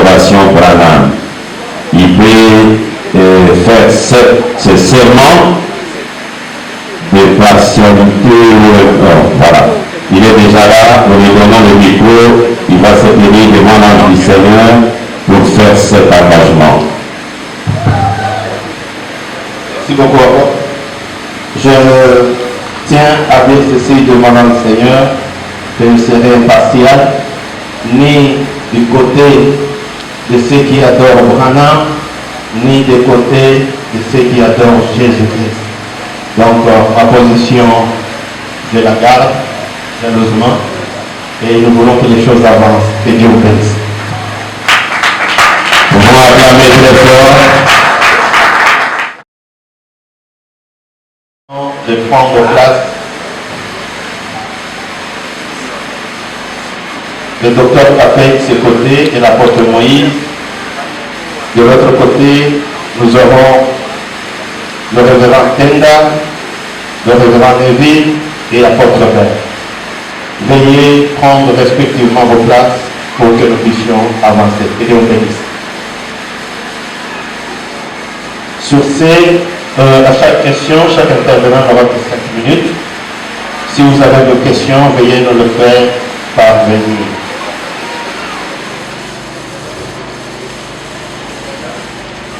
l'adoration Branham. Il peut faire ce serment de partialité. Voilà. Il est déjà là, nous lui donnons le micro, il va se tenir devant l'ange du Seigneur pour faire cet engagement. Merci beaucoup. Je tiens à dire ceci devant le Seigneur, que je serai impartial, ni du côté de ceux qui adorent Branham, ni du côté de ceux qui adorent Jésus-Christ. Donc, ma position, je la garde jalousement et nous voulons que les choses avancent. Que Dieu vous bénisse. Nous allons acclamer très fort. De prendre place. Le docteur Capet de ce côté et l'apôtre Moïse. De l'autre côté, nous aurons le révérend Tenda, le révérend Neville et l'apôtre Père. Veuillez prendre respectivement vos places pour que nous puissions avancer. Que Dieu vous bénisse. Sur ces, à chaque question, chaque intervenant aura 5 minutes. Si vous avez des questions, veuillez nous le faire parvenir.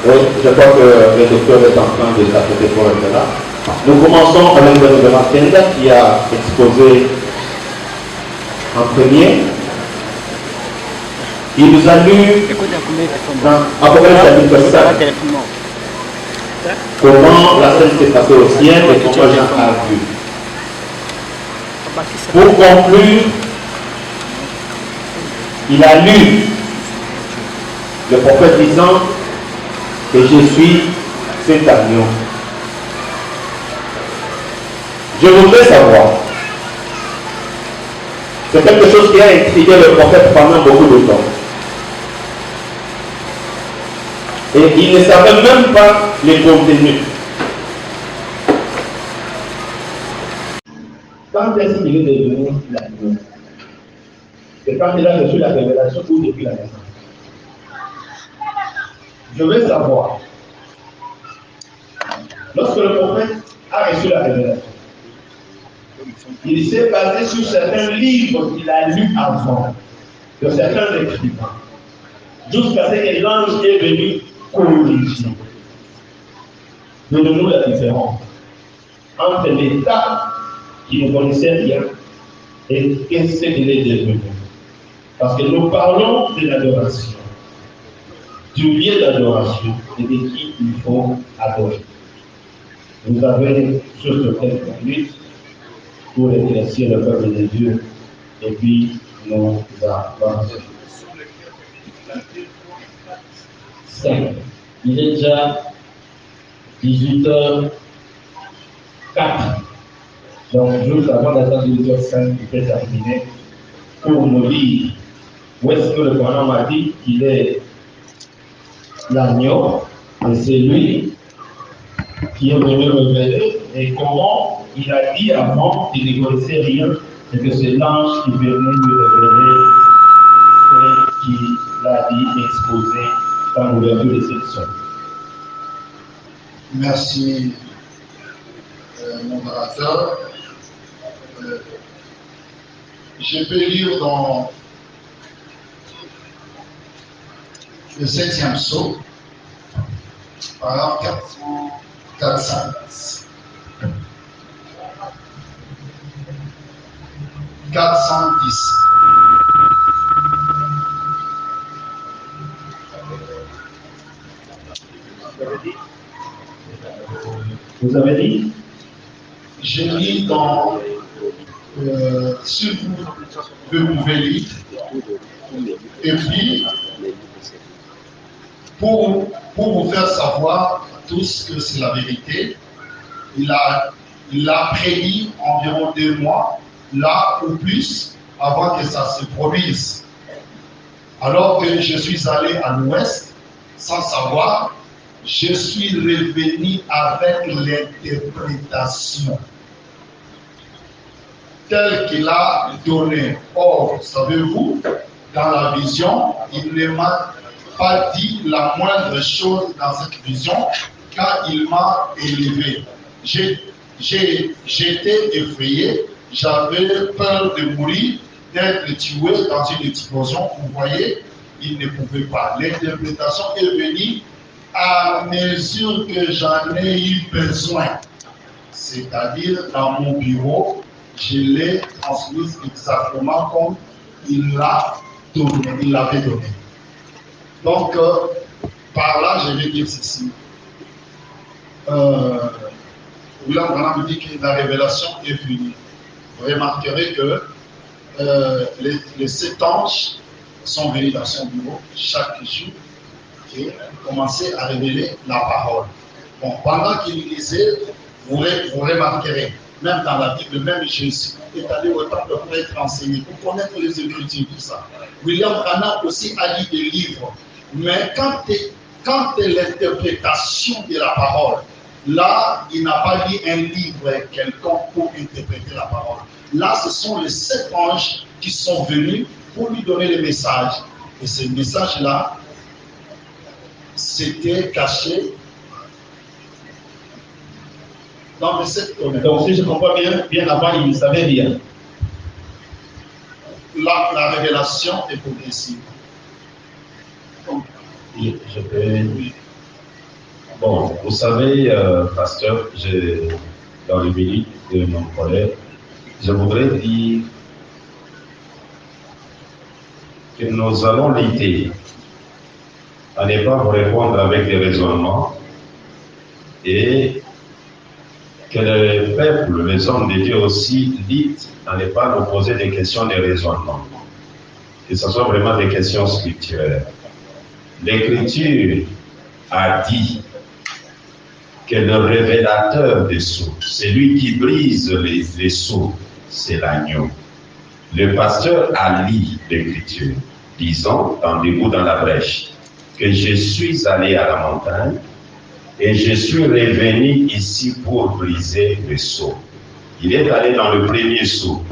Oui, je crois que le docteur est en train de s'apprêter pour être là. Nous commençons avec le révérend Tenda qui a exposé en premier. Il nous a lu dans Apocalypse chapitre 5 comment la scène s'est passée au ciel et comment Jean a vu. Pour conclure, il a lu le prophète disant que je suis cet agneau. Je voudrais savoir, c'est quelque chose qui a intrigué le prophète pendant beaucoup de temps. Et il ne savait même pas les contenus. Quand est-ce qu'il est devenu l'agneau? C'est quand il a reçu la révélation ou depuis la naissance? Je veux savoir, lorsque le prophète a reçu la révélation, il s'est basé sur certains livres qu'il a lus avant, de certains écrivains, jusqu'à ce que l'ange est venu corriger. Donnez-nous la différence entre l'état qui ne connaissait rien et qu'est-ce qu'il est devenu. Parce que nous parlons de l'adoration, du lieu d'adoration et de qui il faut adorer. Vous avez juste quelques minutes pour éclaircir le peuple de Dieu et puis nous avançons. Il est déjà 18h04. Donc, juste avant d'attendre 18h05, il peut terminer pour nous dire où est-ce que le Coran m'a dit qu'il est l'agneau et c'est lui qui est venu révéler et comment il a dit avant qu'il ne connaissait rien et que c'est l'ange qui venait lui révéler ce qu'il a dit exposé dans l'ouverture des sections. Merci, mon orateur. Je peux lire dans le 7e psaume, par 410. 410. Vous avez dit? Je lis dans ce que vous pouvez lire. Et puis, pour vous faire savoir à tous que c'est la vérité, il a prédit environ 2 mois, là ou plus, avant que ça se produise. Alors que je suis allé à l'ouest, sans savoir, je suis revenu avec l'interprétation telle qu'il a donné. Or, savez-vous, dans la vision, il ne m'a pas dit la moindre chose dans cette vision, car il m'a élevé. J'étais effrayé, j'avais peur de mourir, d'être tué dans une explosion. Vous voyez, il ne pouvait pas. L'interprétation est venue à mesure que j'en ai eu besoin. C'est-à-dire, dans mon bureau, je l'ai transmise exactement comme il l'a donné, il l'avait donné. Donc, par là, je vais dire ceci. William Branham dit que la révélation est venue. Vous remarquerez que les 7 anges sont venus dans son bureau chaque jour et commençaient à révéler la parole. Bon, pendant qu'il lisait, vous remarquerez, même dans la Bible, même Jésus est allé au temple pour être enseigné, pour connaître les Écritures, tout ça. William Branham aussi a lu des livres, mais quand est l'interprétation de la parole, là, il n'a pas lu un livre quelconque pour interpréter la parole. Là, ce sont les 7 anges qui sont venus pour lui donner le message. Et ce message-là, c'était caché dans les 7 tonneaux. Donc, si je comprends bien avant, il ne savait rien. La révélation est progressive. Je peux... Bon, vous savez, pasteur, dans le minute de mon collègue, je voudrais dire que nous allons lutter à ne pas vous répondre avec des raisonnements et que le peuple, les hommes de Dieu aussi, luttent à ne pas nous poser des questions de raisonnement, que ce soit vraiment des questions scripturaires. L'Écriture a dit que le révélateur des sceaux, c'est lui qui brise les sceaux, c'est l'agneau. Le pasteur a lu l'Écriture, disant, tendez-vous dans la brèche, que je suis allé à la montagne et je suis revenu ici pour briser les sceaux. Il est allé dans le premier sceau.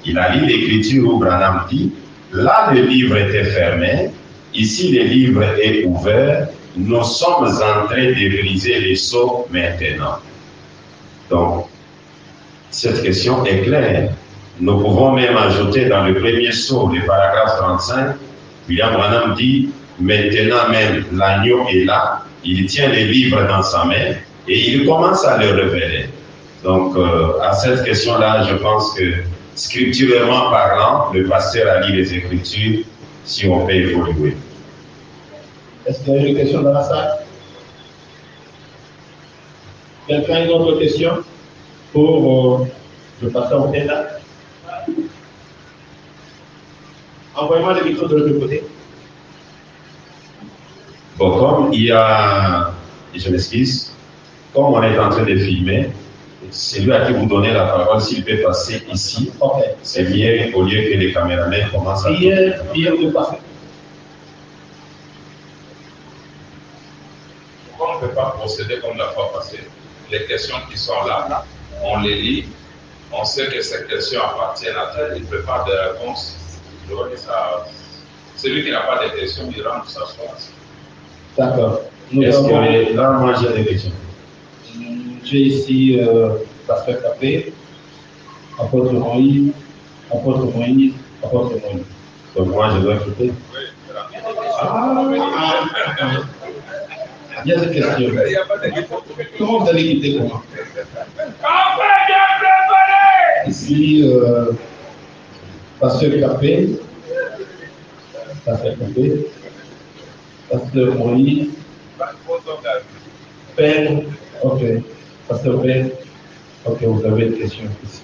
Il a lu l'Écriture où Branham dit, là le livre était fermé, ici le livre est ouvert, nous sommes en train de briser les sceaux maintenant. Donc, cette question est claire. Nous pouvons même ajouter dans le premier sceau, le paragraphe 35, William Branham dit, maintenant même l'agneau est là, il tient les livres dans sa main et il commence à le révéler. Donc, à cette question-là, je pense que, scripturairement parlant, le pasteur a lu les Écritures, si on peut évoluer. Est-ce qu'il y a une question dans la salle? Quelqu'un a une autre question pour le pasteur Otenda? Envoyez-moi le micro de l'autre côté. Bon, comme il y a, je m'excuse, comme on est en train de filmer, c'est lui à qui vous donnez la parole, s'il peut passer ici, Okay. c'est mieux au lieu que les caméramans commencent à... Prière de passer. On ne peut pas procéder comme la fois passée. Les questions qui sont là, on les lit, on sait que ces questions appartiennent à tel, il prépare des réponses. Celui qui n'a pas de questions, il rentre sa choix. D'accord. Est-ce que là, moi j'ai des questions? J'ai ici pasteur Capé, apôtre Moïse, apôtre Moïse, apôtre Moïse. Donc moi je dois écouter. Il y a des questions. Comment vous allez quitter comment? Ici, pasteur Capé, pasteur Moïse, Père, ok, pasteur Père, ok, vous avez une question ici.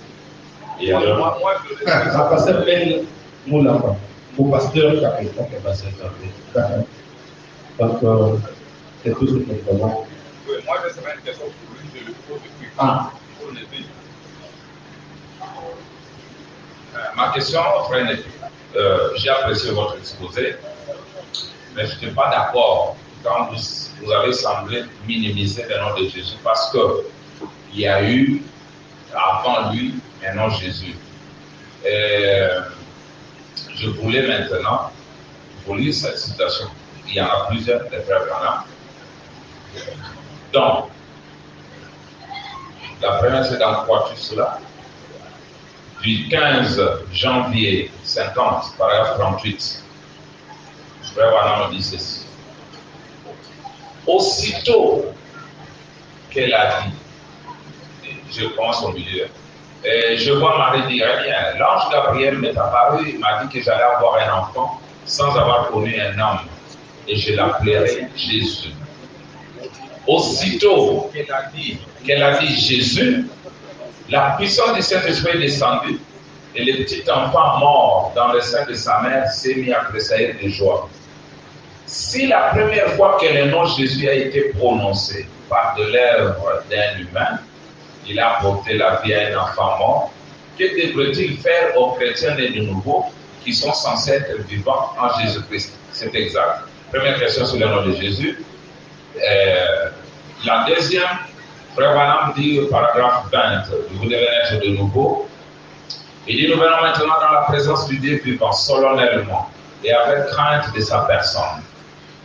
Et alors, Pasteur Père, nous l'avons. Au pasteur Capé, ok, pasteur Capé. d'accord. Donc, c'est tout ce que nous avons. Oui, moi je sais une question pour lui, je le pose depuis. Ah. Ma question, frère, j'ai apprécié votre exposé, mais je n'étais pas d'accord quand vous avez semblé minimiser le nom de Jésus parce qu'il y a eu avant lui un nom Jésus. Je voulais maintenant vous lire cette citation. Il y en a plusieurs, les frères Branham. Donc, la première, c'est dans Quartus là, du 15 janvier 50, paragraphe 38. Frère Branham dit ceci. Aussitôt qu'elle a dit, je commence au milieu, je vois Marie dire, eh bien, l'ange Gabriel m'est apparu, il m'a dit que j'allais avoir un enfant sans avoir connu un homme, et je l'appellerai Jésus. Aussitôt qu'elle a dit Jésus, la puissance du Saint-Esprit est descendue, et le petit enfant mort dans le sein de sa mère s'est mis à tressaillir de joie. Si la première fois que le nom Jésus a été prononcé par de l'œuvre d'un humain, il a apporté la vie à un enfant mort, que devrait-il faire aux chrétiens nés de nouveau qui sont censés être vivants en Jésus-Christ? C'est exact. Première question sur le nom de Jésus. La deuxième, Frère Branham dit au paragraphe 20, vous devez naître de nouveau. Il dit, nous venons maintenant dans la présence du Dieu vivant, solennellement, et avec crainte de sa personne.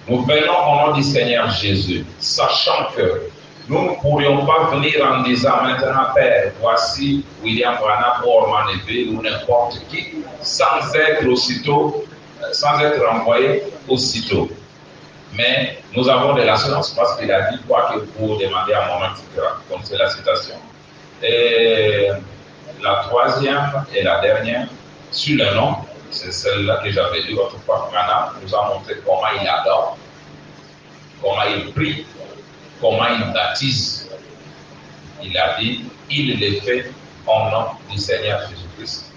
Nous venons au nom du Seigneur Jésus, sachant que nous ne pourrions pas venir en disant maintenant, Père, voici William Branham, Orman Eve, ou n'importe qui, sans être envoyé aussitôt. Mais nous avons de l'assurance parce qu'il a dit quoi que vous demandez à mon nom, etc. Comme c'est la citation. Et la troisième et la dernière, sur le nom, c'est celle-là que j'avais lu autrefois. Branham nous a montré comment il adore, comment il prie, comment il baptise. Il a dit, il le fait au nom du Seigneur Jésus-Christ.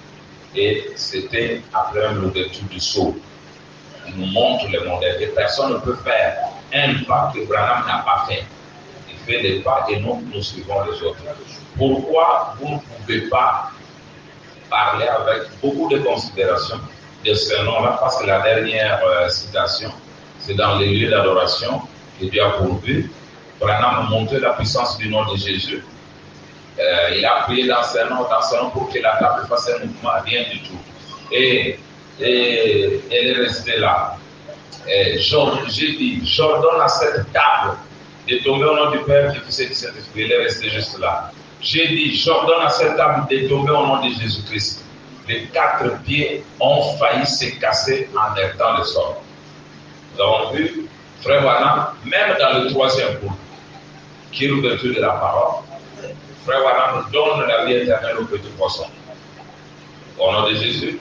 Et c'était après l'ouverture du sceau. Il nous montre le modèle. Et personne ne peut faire un pas que Branham n'a pas fait. Il fait des pas et nous suivons les autres. Pourquoi vous ne pouvez pas parler avec beaucoup de considération de ce nom-là? Parce que la dernière citation, c'est dans les lieux d'adoration que Dieu a pourvu. Branham a montré la puissance du nom de Jésus. Il a prié dans ce nom pour que la table fasse un mouvement, rien du tout. Et elle est restée là. J'ai dit, j'ordonne à cette table de tomber au nom du Père, du Fils et du Saint-Esprit. Elle est restée juste là. J'ai dit, j'ordonne à cette table de tomber au nom de Jésus-Christ. Les 4 pieds ont failli se casser en heurtant le sol. Nous avons vu, Frère Branham, même dans le 3e groupe, qui est l'ouverture de la parole, Frère Branham donne la vie éternelle aux petits poissons. Au nom de Jésus,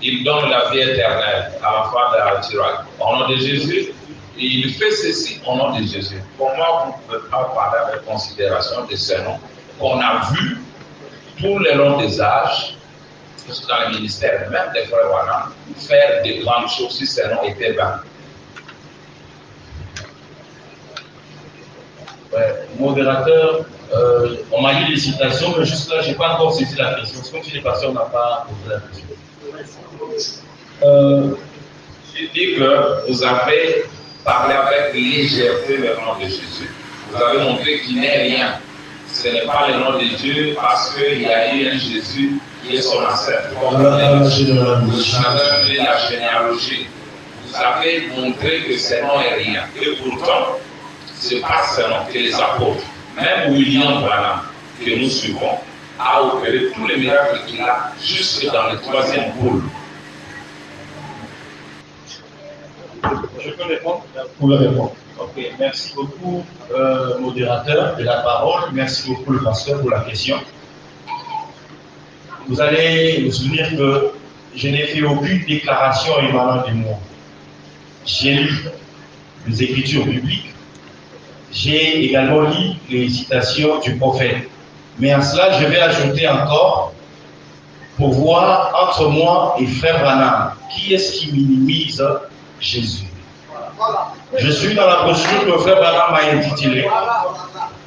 il donne la vie éternelle à l'enfant de Chirac. Au nom de Jésus, il fait ceci au nom de Jésus. Comment vous ne pouvez pas parler avec considération de ce nom qu'on a vu tout le long des âges, dans le ministère même des Frères Branham, faire de grandes choses si ce nom était vain? Modérateur, on m'a dit des citations, mais juste là, je n'ai pas encore saisi la question. C'est comme si les patients n'ont pas posé la question. Je dis que vous avez parlé avec légèreté le nom de Jésus. Vous avez montré qu'il n'est rien. Ce n'est pas le nom de Dieu parce qu'il y a eu un Jésus qui est son ancêtre. Vous avez donné la généalogie. Vous avez montré que ce nom est rien. Et pourtant, ce n'est pas ce nom que les apôtres, même William Branham, que nous suivons, a opéré tous les miracles qu'il a jusque dans le 3e boule. Je peux répondre? Pour le répondre. Ok, merci beaucoup, modérateur de la parole. Merci beaucoup, le pasteur, pour la question. Vous allez vous souvenir que je n'ai fait aucune déclaration émanant de moi. J'ai lu les Écritures bibliques. J'ai également lu les citations du prophète. Mais à cela, je vais ajouter encore pour voir entre moi et Frère Branham, qui est-ce qui minimise Jésus. Je suis dans la brochure que Frère Branham a intitulée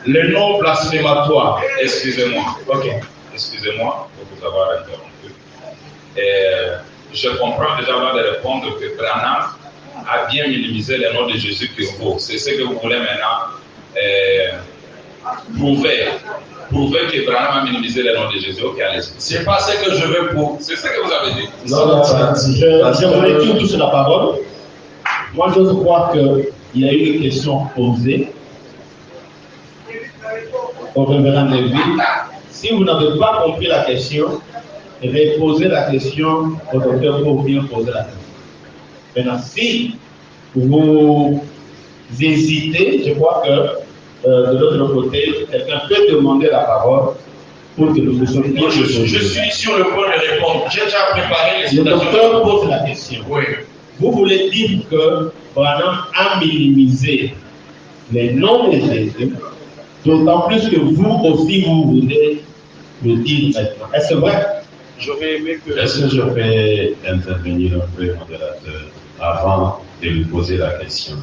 le nom blasphématoire. Excusez-moi. Ok. Excusez-moi pour vous avoir interrompu. Je comprends déjà avant de répondre que Branham a bien minimisé le nom de Jésus que vous. C'est ce que vous voulez maintenant prouver. Prouver que Branham a minimisé le nom de Jésus. Ok, allez-y. C'est pas ce que je veux prouver. C'est ce que vous avez dit. Non, je voulais tout sur la parole. Moi, je crois qu'il y a eu une question posée au révérend Neville. Si vous n'avez pas compris la question, reposez la question au docteur pour bien poser la question. Maintenant, si vous hésitez, je crois que de l'autre côté, quelqu'un peut demander la parole pour que nous puissions bien. Je suis sur le point de répondre. J'ai déjà préparé les Le citations. docteur pose la question. Oui. Vous voulez dire que Branham a minimisé les noms de Jésus, d'autant plus que vous aussi vous voulez le dire maintenant. Est-ce vrai? J'aurais aimé que. Est-ce que je peux intervenir un peu, modérateur, avant de lui poser la question?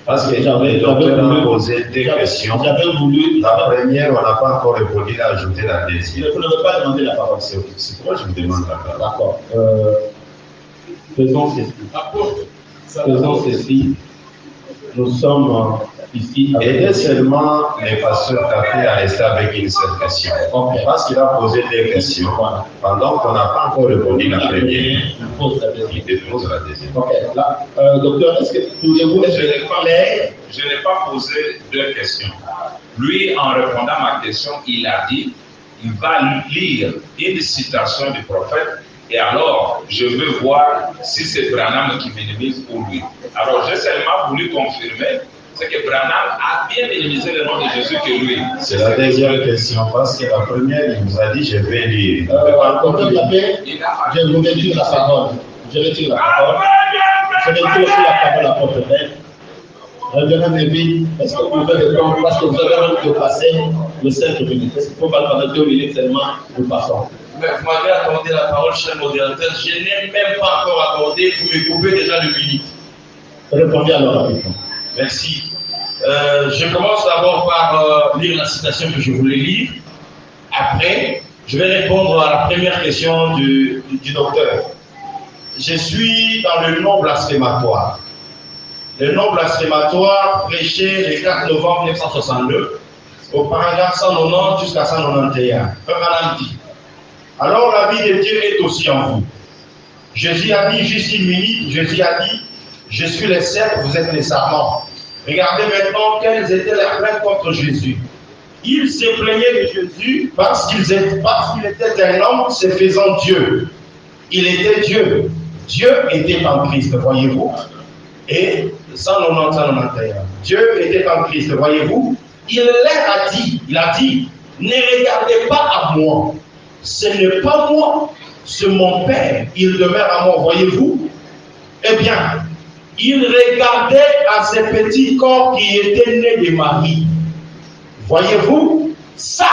Parce que le docteur a posé deux questions. J'avais voulu. La première, on n'a pas encore répondu, il a ajouté la deuxième. Vous ne pouvez pas demander la parole. C'est pourquoi je vous demande la parole. D'accord. Faisons ceci. Faisons ceci. Nous sommes ici. Aidez seulement les pasteurs Café à rester avec une seule question. Okay. Parce qu'il a posé deux questions. Pendant qu'on n'a pas encore répondu la première, il pose la deuxième. il dépose la deuxième. Ok. Là, docteur, est-ce que pouvez-vous expliquer? Je n'ai pas posé deux questions. Lui, en répondant à ma question, il a dit, il va lire une citation du prophète et alors, je veux voir si c'est Branham qui minimise ou lui. Alors, j'ai seulement voulu confirmer, c'est que Branham a bien minimisé le nom de Jésus que lui. C'est la deuxième question, parce que la première, il nous a dit, je vais lire. Docteur Capé, je vous retire la parole. Je retire la parole. Je retire aussi la parole à votre père. Révérend Neville, est-ce que vous pouvez répondre parce que vous avez même dépassé le 5 minutes. Est-ce qu'il faut pas parler 2 minutes seulement? Nous passons. Mais vous m'avez accordé la parole, cher modérateur. Je n'ai même pas encore accordé. Vous me coupez déjà le minute. Répondez alors rapidement. Merci. Je commence d'abord par lire la citation que je voulais lire. Après, je vais répondre à la première question du docteur. Je suis dans le non blasphématoire. Le non blasphématoire prêché le 4 novembre 1962 au paragraphe 190 jusqu'à 191. Madame dit, alors la vie de Dieu est aussi en vous. Jésus a dit, juste une minute, Jésus a dit, je suis le cerf, vous êtes les sarments. Regardez maintenant quelles étaient les plaintes contre Jésus. Ils se plaignaient de Jésus parce qu'il était un homme se faisant Dieu. Il était Dieu. Dieu était en Christ, voyez-vous. Et 191. Dieu était en Christ, voyez-vous. Il a dit, ne regardez pas à moi. Ce n'est pas moi, c'est mon Père. Il demeure à moi, voyez-vous. Eh bien, il regardait à ce petit corps qui était né de Marie. Voyez-vous, ça,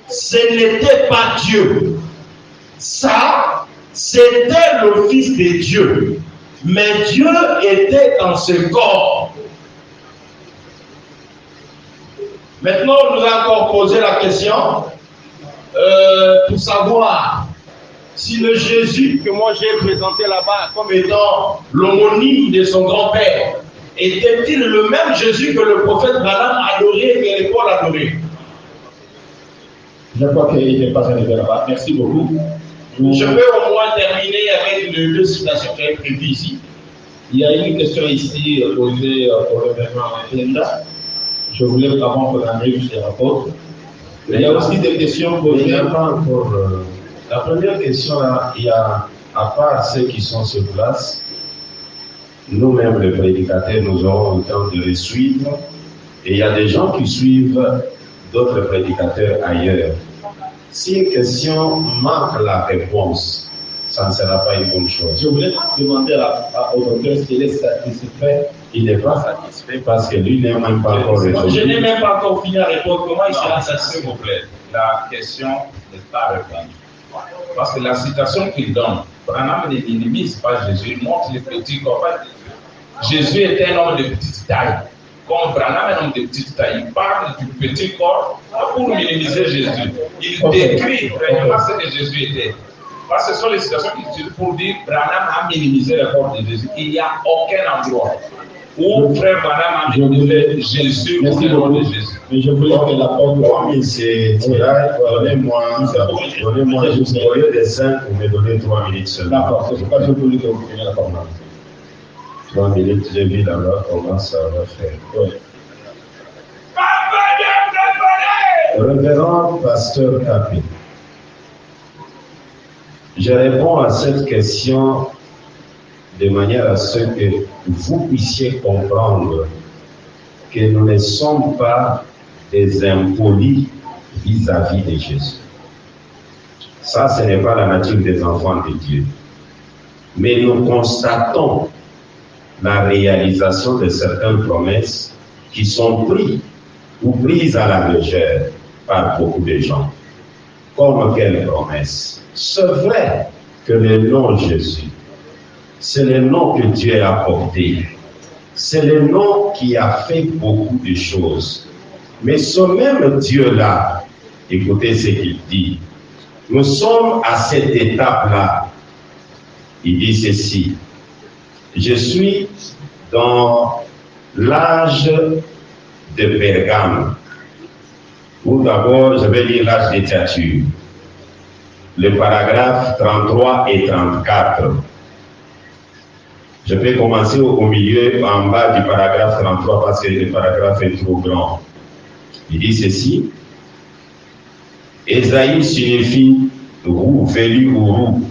ce n'était pas Dieu. Ça, c'était le Fils de Dieu. Mais Dieu était dans ce corps. Maintenant, on nous a encore posé la question pour savoir si le Jésus que moi j'ai présenté là-bas comme étant l'homonyme de son grand-père, était-il le même Jésus que le prophète Branham adorait et que les Paul adoraient? Je crois qu'il n'est pas arrivé là-bas. Merci beaucoup. Je peux au moins terminer avec les deux citations que j'ai prévues ici. Il y a une question ici posée au révérend Linda. Je voulais avant qu'on arrive sur la porte. Il y a aussi des questions posées. Il n'y a pas encore. La première question, là, il y a, à part ceux qui sont sur place, nous-mêmes, les prédicateurs, nous aurons le temps de les suivre. Et il y a des gens qui suivent d'autres prédicateurs ailleurs. Si une question manque la réponse, ça ne sera pas une bonne chose. Je voulais demander au docteur s'il est satisfait. Il n'est pas satisfait parce que lui n'est même pas encore résolu. Je n'ai même pas encore fini à répondre. Comment il sera satisfait? S'il vous plaît, la question n'est pas répondue. Parce que la citation qu'il donne, Branham ne minimise pas Jésus, il montre les petits corps. Jésus était un homme de petite taille. Comme Branham est un homme de petite taille, il parle du petit corps pour minimiser Jésus. Il décrit vraiment ce que Jésus était. Parce que ce sont les citations qu'il utilise pour dire Branham a minimisé le corps de Jésus. Il n'y a aucun endroit où frère Branham a minimisé Jésus ou le nom de Jésus. Mais je voulais que la porte. Comme c'est donnez-moi juste au lieu de 5, vous me donnez 3 minutes seulement. D'accord, c'est pourquoi je voulais que vous preniez la parole. 3 minutes, j'ai vu là-bas comment ça va faire. Ouais. Révérend Pasteur Capé, je réponds à cette question de manière à ce que vous puissiez comprendre que nous ne sommes pas des impolis vis-à-vis de Jésus. Ça, ce n'est pas la nature des enfants de Dieu. Mais nous constatons la réalisation de certaines promesses qui sont prises à la légère par beaucoup de gens. Comme quelle promesse? C'est vrai que le nom Jésus, c'est le nom que Dieu a porté. C'est le nom qui a fait beaucoup de choses. Mais ce même Dieu-là, écoutez ce qu'il dit. Nous sommes à cette étape-là. Il dit ceci. Je suis dans l'âge de Pergame. Ou d'abord, je vais lire l'âge des Théatures. Le paragraphe 33 et 34. Je vais commencer au milieu, en bas du paragraphe 33, parce que le paragraphe est trop grand. Il dit ceci. Ésaïe signifie roux, velu ou roux,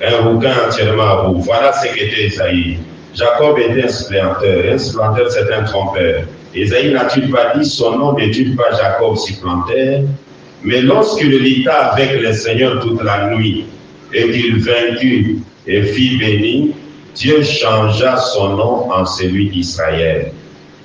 un rouquin entièrement roux. Voilà ce qu'était Ésaïe. Jacob était un supplanteur c'est un trompeur. Ésaïe n'a-t-il pas dit son nom n'est-il pas Jacob supplanteur? Mais lorsqu'il lutta avec le Seigneur toute la nuit et qu'il vaincut et fit béni, Dieu changea son nom en celui d'Israël,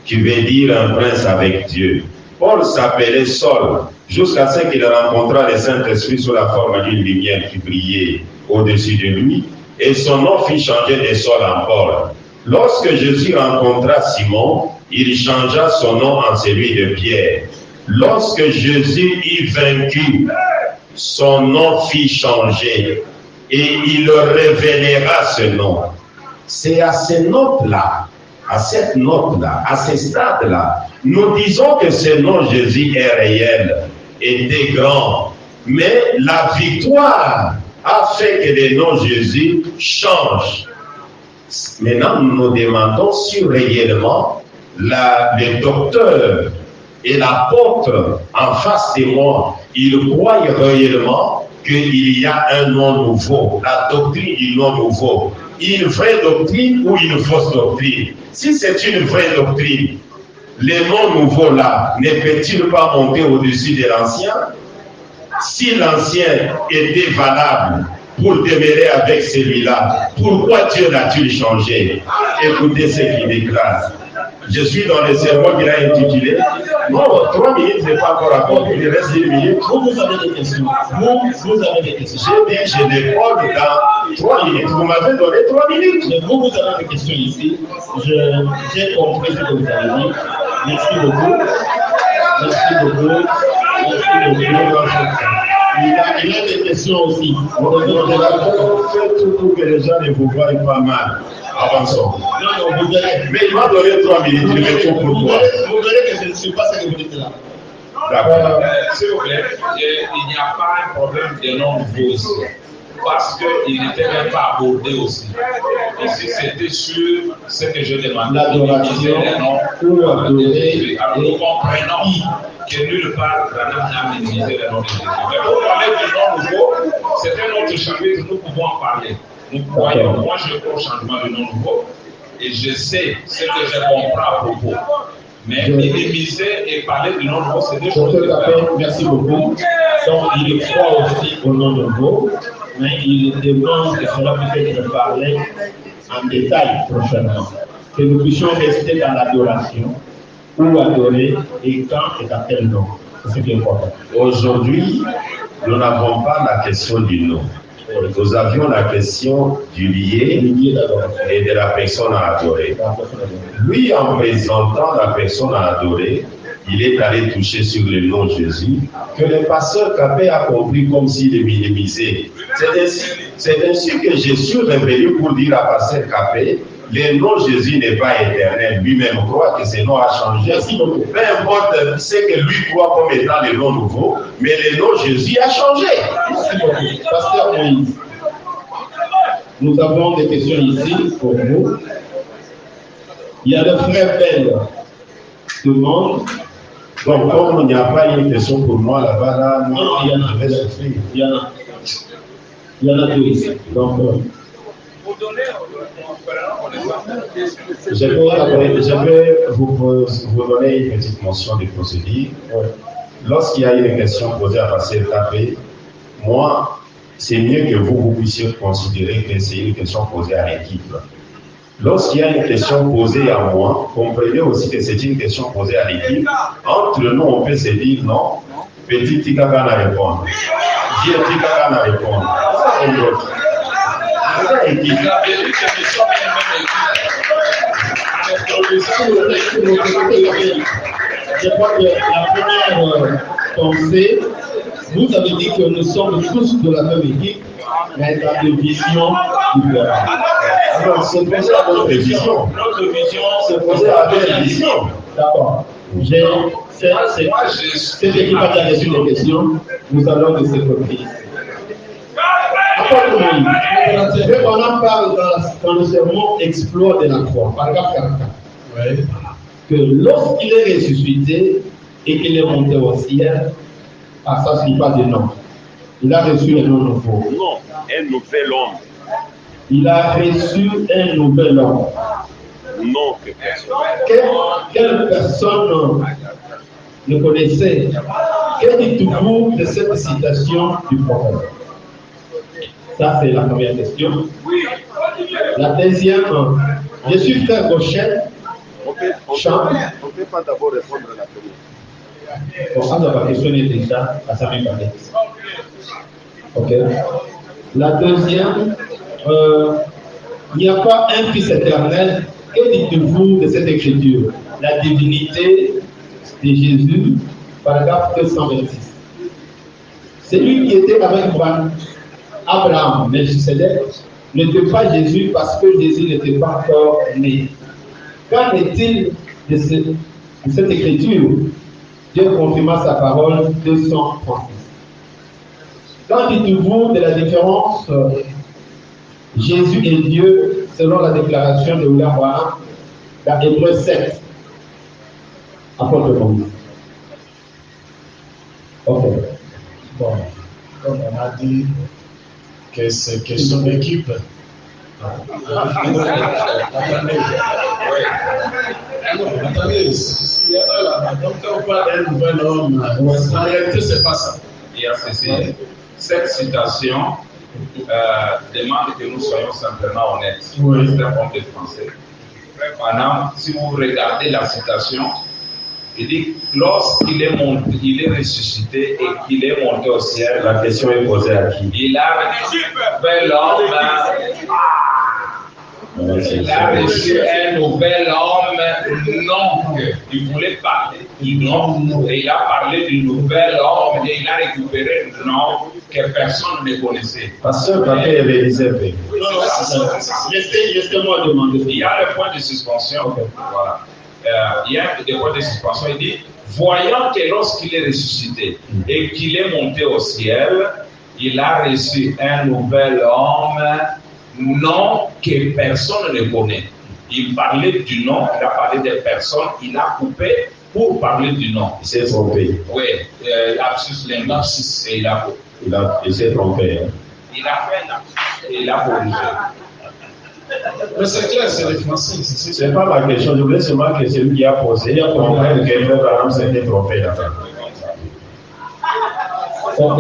qui veut dire un prince avec Dieu. Paul s'appelait Saul, jusqu'à ce qu'il rencontra le Saint-Esprit sous la forme d'une lumière qui brillait au-dessus de lui, et son nom fit changer de Saul en Paul. Lorsque Jésus rencontra Simon, il changea son nom en celui de Pierre. Lorsque Jésus eut vaincu, son nom fit changer, et il révélera ce nom. C'est à ces notes-là, à cette note-là, à ce stade-là, nous disons que ce nom Jésus est réel, était grand, mais la victoire a fait que le nom Jésus change. Maintenant, nous nous demandons si réellement le docteur et l'apôtre en face de moi, ils croient réellement qu'il y a un nom nouveau, la doctrine du nom nouveau. Une vraie doctrine ou une fausse doctrine? Si c'est une vraie doctrine, le nom nouveau là ne peut-il pas monter au-dessus de l'ancien? Si l'ancien était valable pour demeurer avec celui-là, pourquoi Dieu l'a-t-il changé? Écoutez ce qu'il déclare. Je suis dans le sermon qu'il a intitulé. Non, 3 minutes n'est pas encore accompli, il reste 1 minute. Vous avez des questions. Vous avez des questions. J'ai dit, je les prends dans 3 minutes. Vous m'avez donné 3 minutes. Mais vous avez des questions ici. J'ai compris ce que vous avez dit. Merci beaucoup. Merci beaucoup. Merci beaucoup. Il a des questions aussi. Faites tout pour que les gens ne vous voient pas mal. Avançons. Non, vous verrez. Mais il m'a donné 3 minutes, je vais tout pour toi. Vous verrez que je ne suis pas ce que vous dites là. D'accord. S'il vous plaît, il n'y a pas un problème de nom nouveau ici. Parce qu'il n'était même pas abordé aussi. Ici, c'était sur ce que je demandais. L'adoration pour adorer. Alors, nous comprenons que nulle part, Branham n'a minimisé le nom de Jésus. Mais pour parler du nom nouveau, c'est un autre chapitre, nous pouvons en parler. Nous croyons, moi je crois au changement de nom nouveau et je sais ce que je comprends à propos. Mais minimiser et parler du nom nouveau, c'est des choses différentes. Merci beaucoup. Donc il croit aussi au nom nouveau, mais il demande que cela puisse être parlé en détail prochainement. Que nous puissions rester dans l'adoration, ou adorer, et quand et à quel nom. C'est ce qui est important. Aujourd'hui, nous n'avons pas la question du nom. Nous avions la question du lié et de la personne à adorer. Lui, en présentant la personne à adorer, il est allé toucher sur le nom Jésus, que le pasteur Capé a compris comme s'il est minimisé. C'est ainsi que Jésus est revenu pour dire à pasteur Capé, le nom Jésus n'est pas éternel. Lui-même croit que ce nom a changé. Peu importe ce que lui croit comme étant le nom nouveau, mais le nom Jésus a changé. Merci beaucoup. Pasteur Moïse, nous avons des questions ici pour vous. Il y a le frère Bell demande. Donc, comme il n'y a pas une question pour moi là-bas, là, Non, il y en a. je vais souffrir. Il y en a deux ici. Donc, je vais vous donner une petite mention de procédure. Lorsqu'il y a une question posée à passer tapé, moi, c'est mieux que vous puissiez considérer que c'est une question posée à l'équipe. Lorsqu'il y a une question posée à moi, comprenez aussi que c'est une question posée à l'équipe. Entre nous, on peut se dire non, petit Tikaka n'a répondre. J'ai Tikaka n'a répondre. Ça est l'autre. C'est l'équipe. Je crois que la première pensée, vous avez dit que nous sommes tous de la même équipe, mais dans des visions différentes. Alors, c'est posé à notre vision. Notre vision, C'est posé à notre vision. d'accord. Cette équipe a déjà reçu des questions, nous allons de ce côté. On en parle dans le sermon Exploit de la croix, paragraphe 44. Ouais. Que lorsqu'il est ressuscité et qu'il est monté au ciel, ça ne signifie pas de nom. Il a reçu un nom nouveau. Non, un nouvel homme. Il a reçu un nouvel homme. Non, que personne. Quelle personne le connaissait? Que dites-vous de cette citation du prophète? Ça, c'est la première question. La deuxième, je suis frère Gauchet. On ne peut pas d'abord répondre à la première. Bon, ça, la question est déjà à sa même année. Ok. La deuxième, il n'y a pas un fils éternel. Que dites-vous de cette écriture? La divinité de Jésus, paragraphe 226. Celui qui était avec Abraham, Melchisedec, n'était pas Jésus parce que Jésus n'était pas encore né. Qu'en est-il de cette écriture? Dieu confirma sa parole 236. Qu'en dites-vous de la différence Jésus est Dieu selon la déclaration de William Branham dans Hébreux 7? Apôtre Paul. Ok. Bon, comme on a dit que c'est question d'équipe. Attendez, il y a là, donc on parle d'un nouvel homme, en réalité, c'est pas ça. Il y a ceci. Cette citation demande que nous soyons simplement honnêtes. C'est un homme de français. Maintenant, si vous regardez la citation, il dit lorsqu'il est monté, il est ressuscité et qu'il est monté au ciel. La question est posée à qui? Il a fait l'homme. Il a reçu un nouvel homme, non il voulait parler du nom, et il a parlé du nouvel homme, et il a récupéré le nom que personne ne connaissait. Pasteur Pape avait dit ça. Laissez-moi demander. Il y a le point de suspension. Voilà. Il y a le point de suspension. Il dit voyant que lorsqu'il est ressuscité et qu'il est monté au ciel, il a reçu un nouvel homme. Nom que personne ne connaît. Il parlait du nom, il a parlé des personnes, il a coupé pour parler du nom. Il s'est trompé. Oui, lapsus linguistique. Il s'est trompé. Il a fait un lapsus et il a corrigé. Mais c'est clair, c'est les Français. C'est pas ma question, je voulais seulement que celui qui a posé, il a compris que le Abraham s'était trompé là-bas. Ok.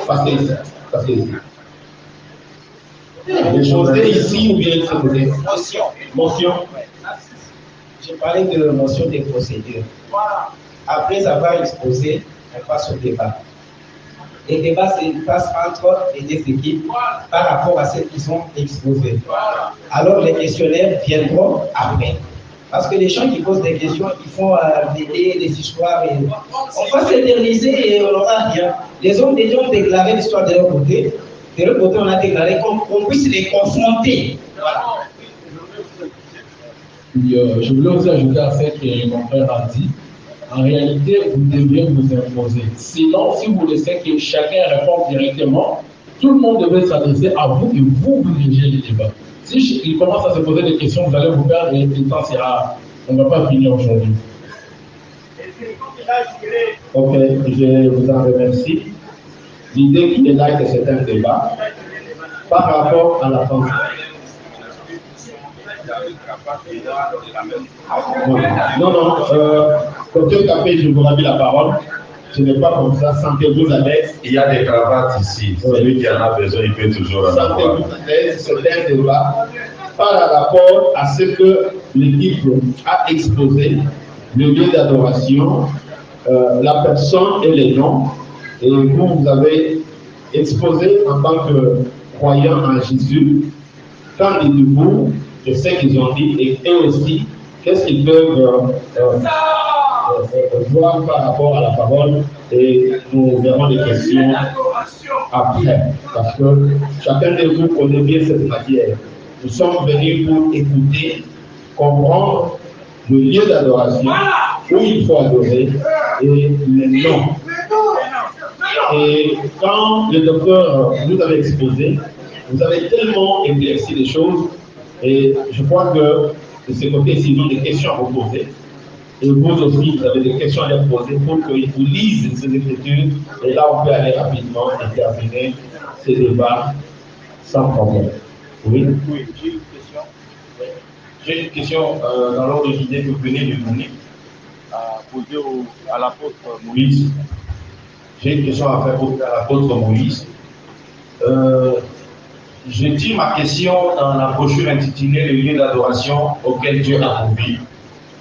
Passez ici. Poser ici ou bien se poser? Motion. J'ai parlé de motion des procédures. Après avoir exposé, on passe au débat. Les débats se passent entre les deux équipes par rapport à ce qu'ils ont exposé. Alors les questionnaires viendront après. Parce que les gens qui posent des questions, ils font des histoires. Et on va s'éterniser et on n'aura rien. Les hommes déjà ont déclaré l'histoire de leur côté. De l'autre côté, on a déclaré qu'on puisse les confronter. Voilà. Je voulais aussi ajouter à ce que mon frère a dit. En réalité, vous devriez vous imposer. Sinon, si vous laissez que chacun réponde directement, tout le monde devrait s'adresser à vous et vous dirigez le débat. Si il commence à se poser des questions, vous allez vous perdre et le temps sera. On ne va pas finir aujourd'hui. Ok, je vous en remercie. L'idée qui est là, c'est un débat par rapport à la pensée. Non, Docteur Capé, je vous rappelle la parole. Ce n'est pas comme ça. Sentez-vous à l'aise. Il y a des cravates ici. Celui qui en a besoin, il peut toujours en avoir. Sentez-vous à l'aise. C'est un débat par rapport à ce que l'équipe a exposé, le lieu d'adoration, la personne et les noms. Et vous avez exposé en tant que croyant en Jésus. Qu'en dites-vous de ce qu'ils ont dit et eux aussi, qu'est-ce qu'ils peuvent voir par rapport à la parole, et nous verrons les questions après, parce que chacun de vous connaît bien cette matière. Nous sommes venus pour écouter, comprendre le lieu d'adoration, où il faut adorer, et les noms. Et quand le docteur vous avez exposé, vous avez tellement éclairci les choses, et je crois que de ce côté-ci, ils ont des questions à vous poser. Et vous aussi, vous avez des questions à leur poser pour qu'ils vous lisent ces écritures. Et là, on peut aller rapidement et terminer ces débats sans problème. Oui, j'ai une question. J'ai une question dans l'ordre d'idée que vous venez de donner à poser à l'apôtre Moïse. J'ai une question à faire poser à l'apôtre Moïse. Je dis ma question dans la brochure intitulée Le lieu d'adoration auquel Dieu a conduit,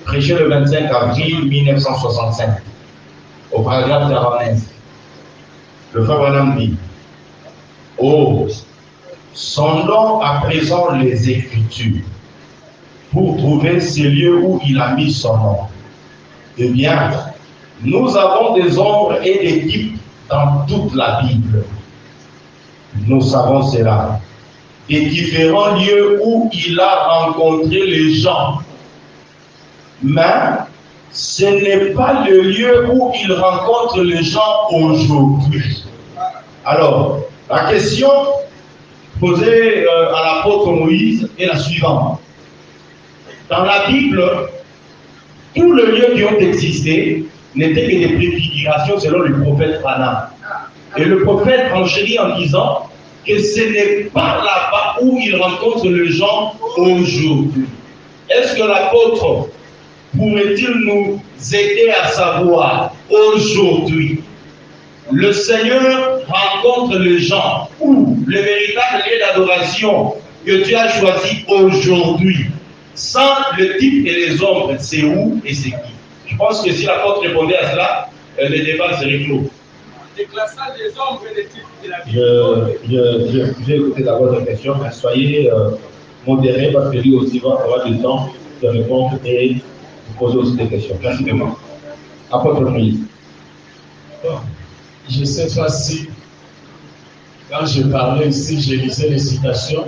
prêché le 25 avril 1965, au paragraphe 49. Le frère Branham dit: oh, sondons à présent les Écritures pour trouver ce lieu où il a mis son nom. Eh bien, nous avons des ombres et des types dans toute la Bible. Nous savons cela. Des différents lieux où il a rencontré les gens. Mais ce n'est pas le lieu où il rencontre les gens aujourd'hui. Alors, la question posée à l'apôtre Moïse est la suivante. Dans la Bible, tous les lieux qui ont existé n'étaient que des préfigurations selon le prophète Branham. Et le prophète enchérit en disant que ce n'est pas là-bas où il rencontre les gens aujourd'hui. Est-ce que l'apôtre pourrait-il nous aider à savoir aujourd'hui, le Seigneur rencontre les gens où le véritable lieu d'adoration que Dieu a choisi aujourd'hui, sans le type et les ombres, c'est où et c'est qui? Je pense que si l'apôtre répondait à cela, le débat serait clos. Déclassage des ombres et des types de la Bible. J'ai écouté d'abord la question, mais soyez modérés parce que lui aussi va avoir du temps de répondre et de poser aussi des questions. Merci de moi. Apôtre Moïse. Bon, cette fois-ci, quand je parlais ici, je lisais les citations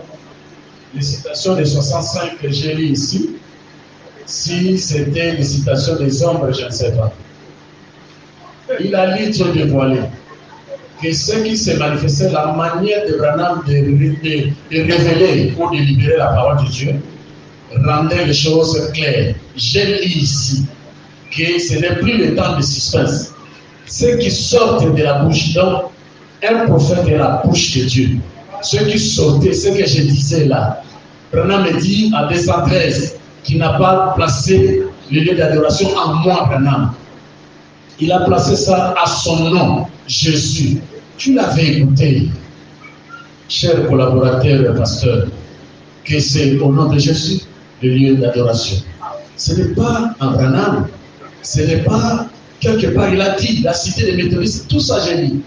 des 65 que j'ai lues ici. Si c'était les citations des ombres, je ne sais pas. Il a lu Dieu dévoilé. Que ce qui s'est manifesté, la manière de Branham de révéler ou de libérer la parole de Dieu, rendait les choses claires. J'ai lu ici que ce n'est plus le temps de suspense. Ceux qui sortent de la bouche, donc un prophète est la bouche de Dieu. Ceux qui sortaient, ce que je disais là, Branham me dit en 213 qu'il n'a pas placé le lieu d'adoration en moi, Branham. Il a placé ça à son nom, Jésus. Tu l'avais écouté, cher collaborateur, pasteur, que c'est au nom de Jésus le lieu d'adoration. Ce n'est pas un Branham, ce n'est pas quelque part, il a dit, la cité des méthodistes, tout ça j'ai dit.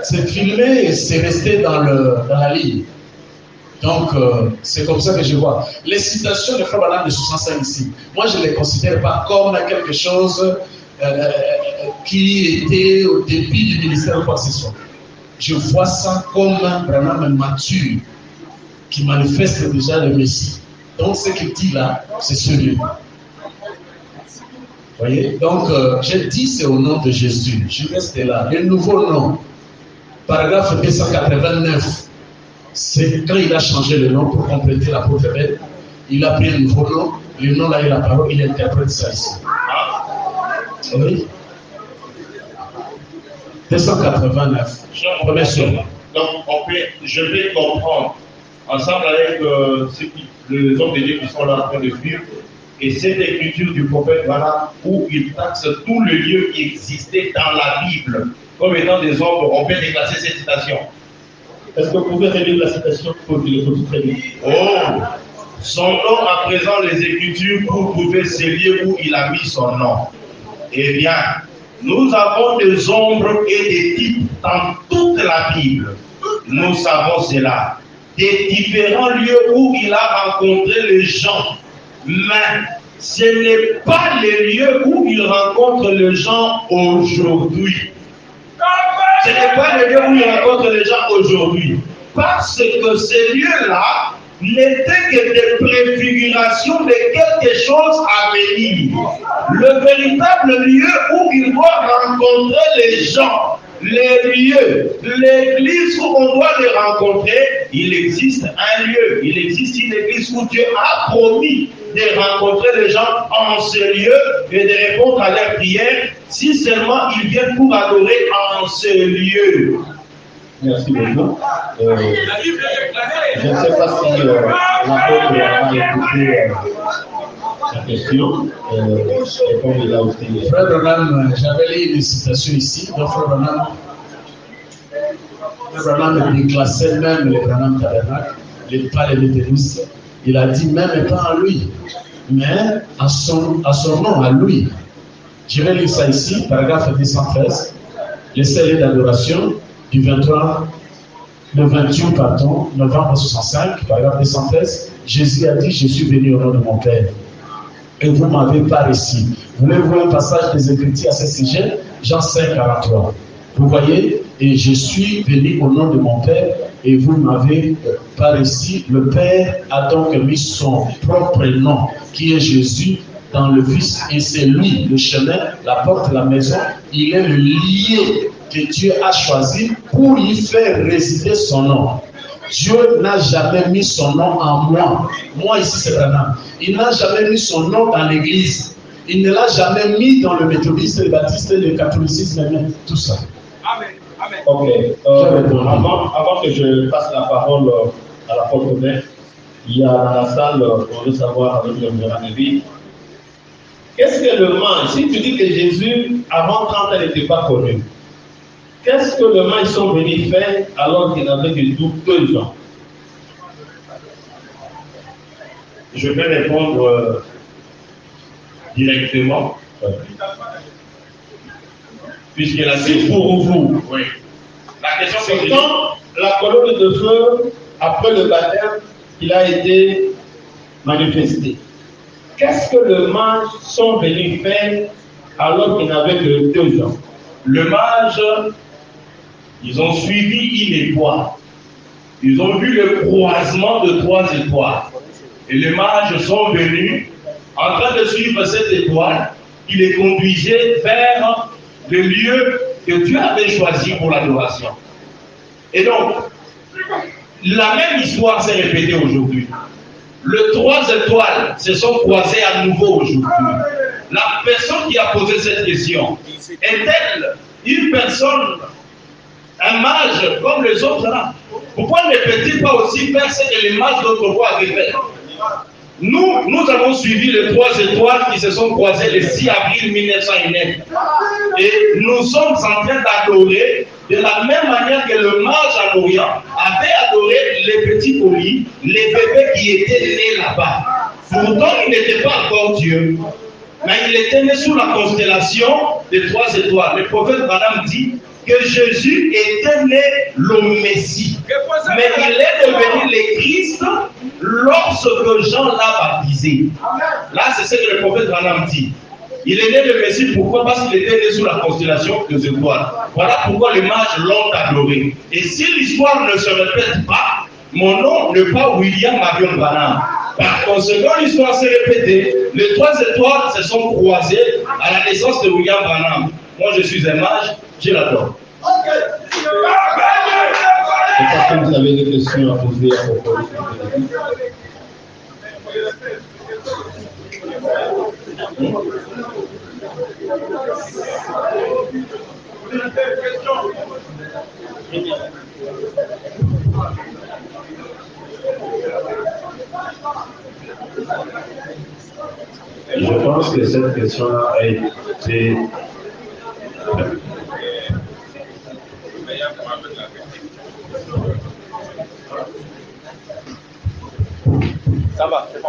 C'est filmé et c'est resté dans la ligne. Donc, c'est comme ça que je vois. Les citations de Frère Branham de 65 ici, moi je ne les considère pas comme quelque chose qui était au début du ministère ou quoi que ce soit. Je vois ça comme un Branham mature qui manifeste déjà le Messie. Donc, ce qu'il dit là, c'est celui. Vous voyez? Donc, j'ai dit c'est au nom de Jésus. Je reste là. Le nouveau nom, paragraphe 289. C'est quand il a changé le nom pour compléter l'apôtre Ben, il a pris un nouveau nom. Le nom là, il a la parole, il interprète ça ici. Oui. 289. Première chose. Donc, je vais comprendre, ensemble avec les hommes de Dieu qui sont là en train de suivre, et cette écriture du prophète, voilà, où il taxe tous les lieux qui existaient dans la Bible comme étant des ombres. On peut déclasser cette citation. Est-ce que vous pouvez relire la citation pour que le faut très bien? Oh, sondons à présent les Écritures pour trouver ces lieux où il a mis son nom. Eh bien, nous avons des ombres et des types dans toute la Bible. Nous savons cela. Des différents lieux où il a rencontré les gens. Mais ce n'est pas les lieux où il rencontre les gens aujourd'hui. Ce n'est pas les lieux où il rencontre les gens aujourd'hui. Parce que ces lieux-là n'étaient que des préfigurations de quelque chose à venir. Le véritable lieu où il doit rencontrer les gens, les lieux, l'église où on doit les rencontrer, il existe un lieu, il existe une église où Dieu a promis de rencontrer les gens en ce lieu et de répondre à leurs prières si seulement ils viennent pour adorer en ce lieu. Merci beaucoup. Je ne sais pas si l'apôtre a écouté la question. Et comme il a aussi. Frère Branham, j'avais lu une citation ici. Donc, Frère Branham déclassait même les Branham Tabernacle, pas les méthodistes. Il a dit même pas à lui, mais à son nom, à lui. Je vais lire ça ici, paragraphe 213. Les célèbres d'adoration du 28 novembre 65, paragraphe 213. Jésus a dit, je suis venu au nom de mon Père. Et vous ne m'avez pas reçu. Voulez-vous un passage des Écritures à ce sujet? Jean 5, 43. Vous voyez, et je suis venu au nom de mon Père, et vous ne m'avez pas reçu. Le Père a donc mis son propre nom, qui est Jésus, dans le Fils, et c'est lui, le chemin, la porte, la maison. Il est le lieu que Dieu a choisi pour y faire résider son nom. Dieu n'a jamais mis son nom en moi. Moi ici c'est Branham. Il n'a jamais mis son nom dans l'église. Il ne l'a jamais mis dans le méthodisme, le baptiste, le catholicisme, tout ça. Amen. Amen. Ok. Avant que je passe la parole à l'apôtre Ben, il y a dans la salle, on veut savoir avec le grand avis, qu'est-ce que le mal? Si tu dis que Jésus, avant 30 ans, n'était pas connu, qu'est-ce que le mal ils sont venus faire alors qu'il n'avait que 2 ans? Je vais répondre directement. Puisque la question pour vous. Oui. La question c'est quand la colonne de feu, après le baptême, il a été manifesté. Qu'est-ce que le mage sont venus faire alors qu'il n'avait que 2 ans? Le mage, ils ont suivi une étoile. Ils ont vu le croisement de 3 étoiles. Et les mages sont venus en train de suivre cette étoile qui les conduisait vers le lieu que Dieu avait choisi pour l'adoration. Et donc, la même histoire s'est répétée aujourd'hui. Les 3 étoiles se sont croisées à nouveau aujourd'hui. La personne qui a posé cette question, est-elle une personne, un mage comme les autres là? Pourquoi ne peut-il pas aussi faire ce que les mages d'autrefois avaient fait? Nous avons suivi les 3 étoiles qui se sont croisées le 6 avril 1909. Et nous sommes en train d'adorer de la même manière que le mage en Orient avait adoré les petits colis, les bébés qui étaient nés là-bas. Pourtant, il n'était pas encore Dieu. Mais il était né sous la constellation des 3 étoiles. Le prophète Branham dit que Jésus était né le Messie. Mais il est devenu le Christ lorsque Jean l'a baptisé. Là, c'est ce que le prophète Branham dit. Il est né le Messie, pourquoi? Parce qu'il était né sous la constellation des étoiles. Voilà pourquoi les mages l'ont adoré. Et si l'histoire ne se répète pas, mon nom n'est pas William Marion Branham. Par conséquent, l'histoire s'est répétée. Les 3 étoiles se sont croisées à la naissance de William Branham. Moi, je suis un mage, je l'adore. C'est Est-ce que vous avez des questions à poser à propos de ce Je pense que cette question-là a été... Ça va, c'est bon.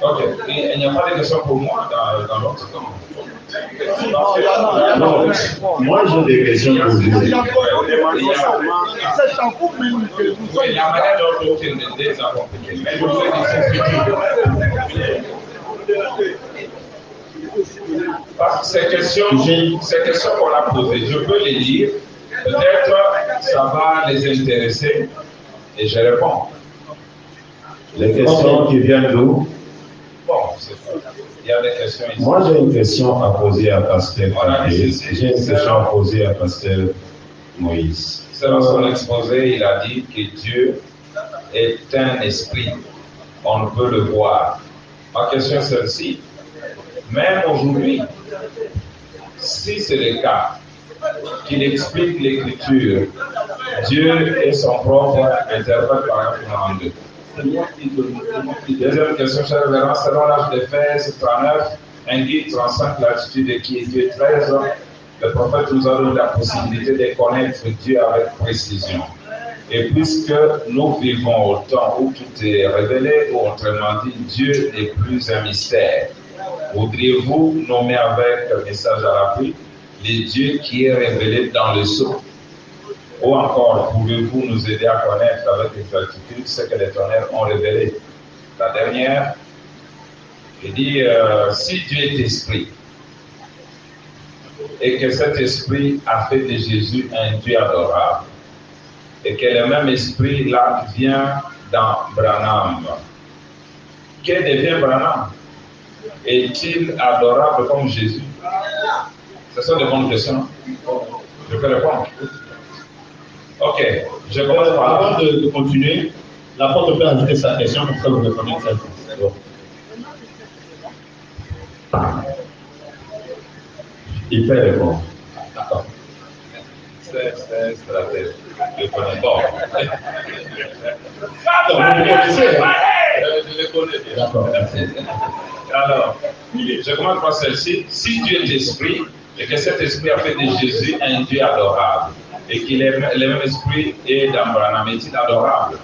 Ok, il n'y a pas de questions pour moi dans l'autre temps. Non, moi j'ai des questions pour vous. Il y a c'est en vous même que nous sommes. Il y a manière dont vous finissez des compliqué. Mais je parce que ces questions qu'on a posées, je peux les lire. Peut-être ça va les intéresser et je réponds. Les questions qui viennent d'où? Bon, il y a des questions ici. Moi, j'ai une question à poser à Pasteur Patrick. J'ai une question à poser à Pasteur Moïse. Selon son exposé, il a dit que Dieu est un esprit. On ne peut le voir. Ma question est celle-ci. Même aujourd'hui, si c'est le cas, qu'il explique l'écriture, Dieu est son propre interprète par exemple en 2. Deuxième question, cher révérend, selon l'âge d'Éphèse 39, indique 35 l'attitude de qui est Dieu 13. Le prophète nous a donné la possibilité de connaître Dieu avec précision. Et puisque nous vivons au temps où tout est révélé, ou autrement dit, Dieu n'est plus un mystère, voudriez-vous nommer avec un message à l'appui le Dieu qui est révélé dans le sceau? Ou encore, pouvez-vous nous aider à connaître avec exactitude ce que les tonnerres ont révélé? La dernière, il dit, si Dieu est esprit, et que cet esprit a fait de Jésus un Dieu adorable, et que le même esprit là vient dans Branham, que devient Branham? Est-il adorable comme Jésus? Ce sont de bonnes questions. Je peux répondre. Ok, je commence par... Avant de continuer, l'apôtre peut ajouter sa question, comme ça vous répondez celle-ci. Il peut répondre. D'accord. C'est stratège. Je connais pas. Pardon, vous connaissez. Je le connais. D'accord. Alors, je commence par celle-ci. Si Dieu est esprit, et que cet esprit a fait de Jésus un Dieu adorable, et qu'il est le même esprit et dans Branham, est-il adorable?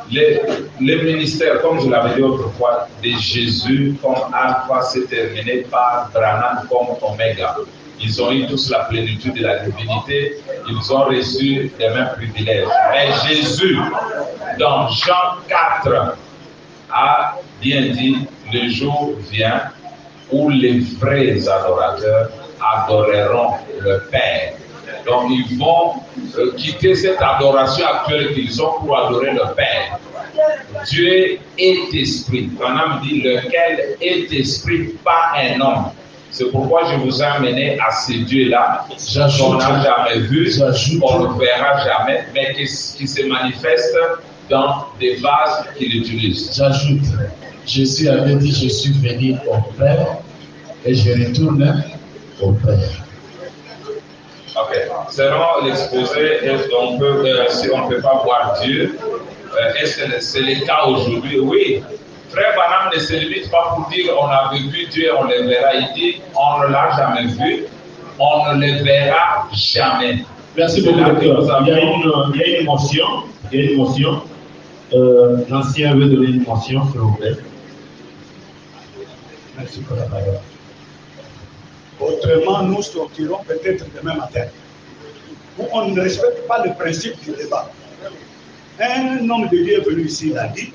Le ministère, comme je l'avais dit autrefois, de Jésus comme Alpha s'est terminé par Branham comme Oméga. Ils ont eu tous la plénitude de la divinité, ils ont reçu les mêmes privilèges. Mais Jésus, dans Jean 4, a bien dit, le jour vient où les vrais adorateurs adoreront le Père. Donc ils vont quitter cette adoration actuelle qu'ils ont pour adorer le Père. Dieu est esprit. Branham dit lequel est esprit, pas un homme. C'est pourquoi je vous ai amené à ce Dieu-là qu'on n'a jamais vu, qu'on ne verra jamais, mais qui se manifeste dans des bases qu'il utilise. J'ajoute, Jésus avait dit, je suis venu au Père et je retourne au Père. Ok. Selon l'exposé, si on ne peut pas voir Dieu, est-ce que c'est le cas aujourd'hui? Oui. Frère Branham ne se limite pas pour dire on a vu Dieu, on le verra. Il dit on ne l'a jamais vu, on ne le verra jamais. Merci beaucoup, docteur. Il y a une motion. Il y a une motion. L'ancien veut donner une motion, s'il vous plaît. Merci pour la parole. Autrement, nous sortirons peut-être demain matin. Où on ne respecte pas le principe du débat. Un homme de Dieu est venu ici, il a dit,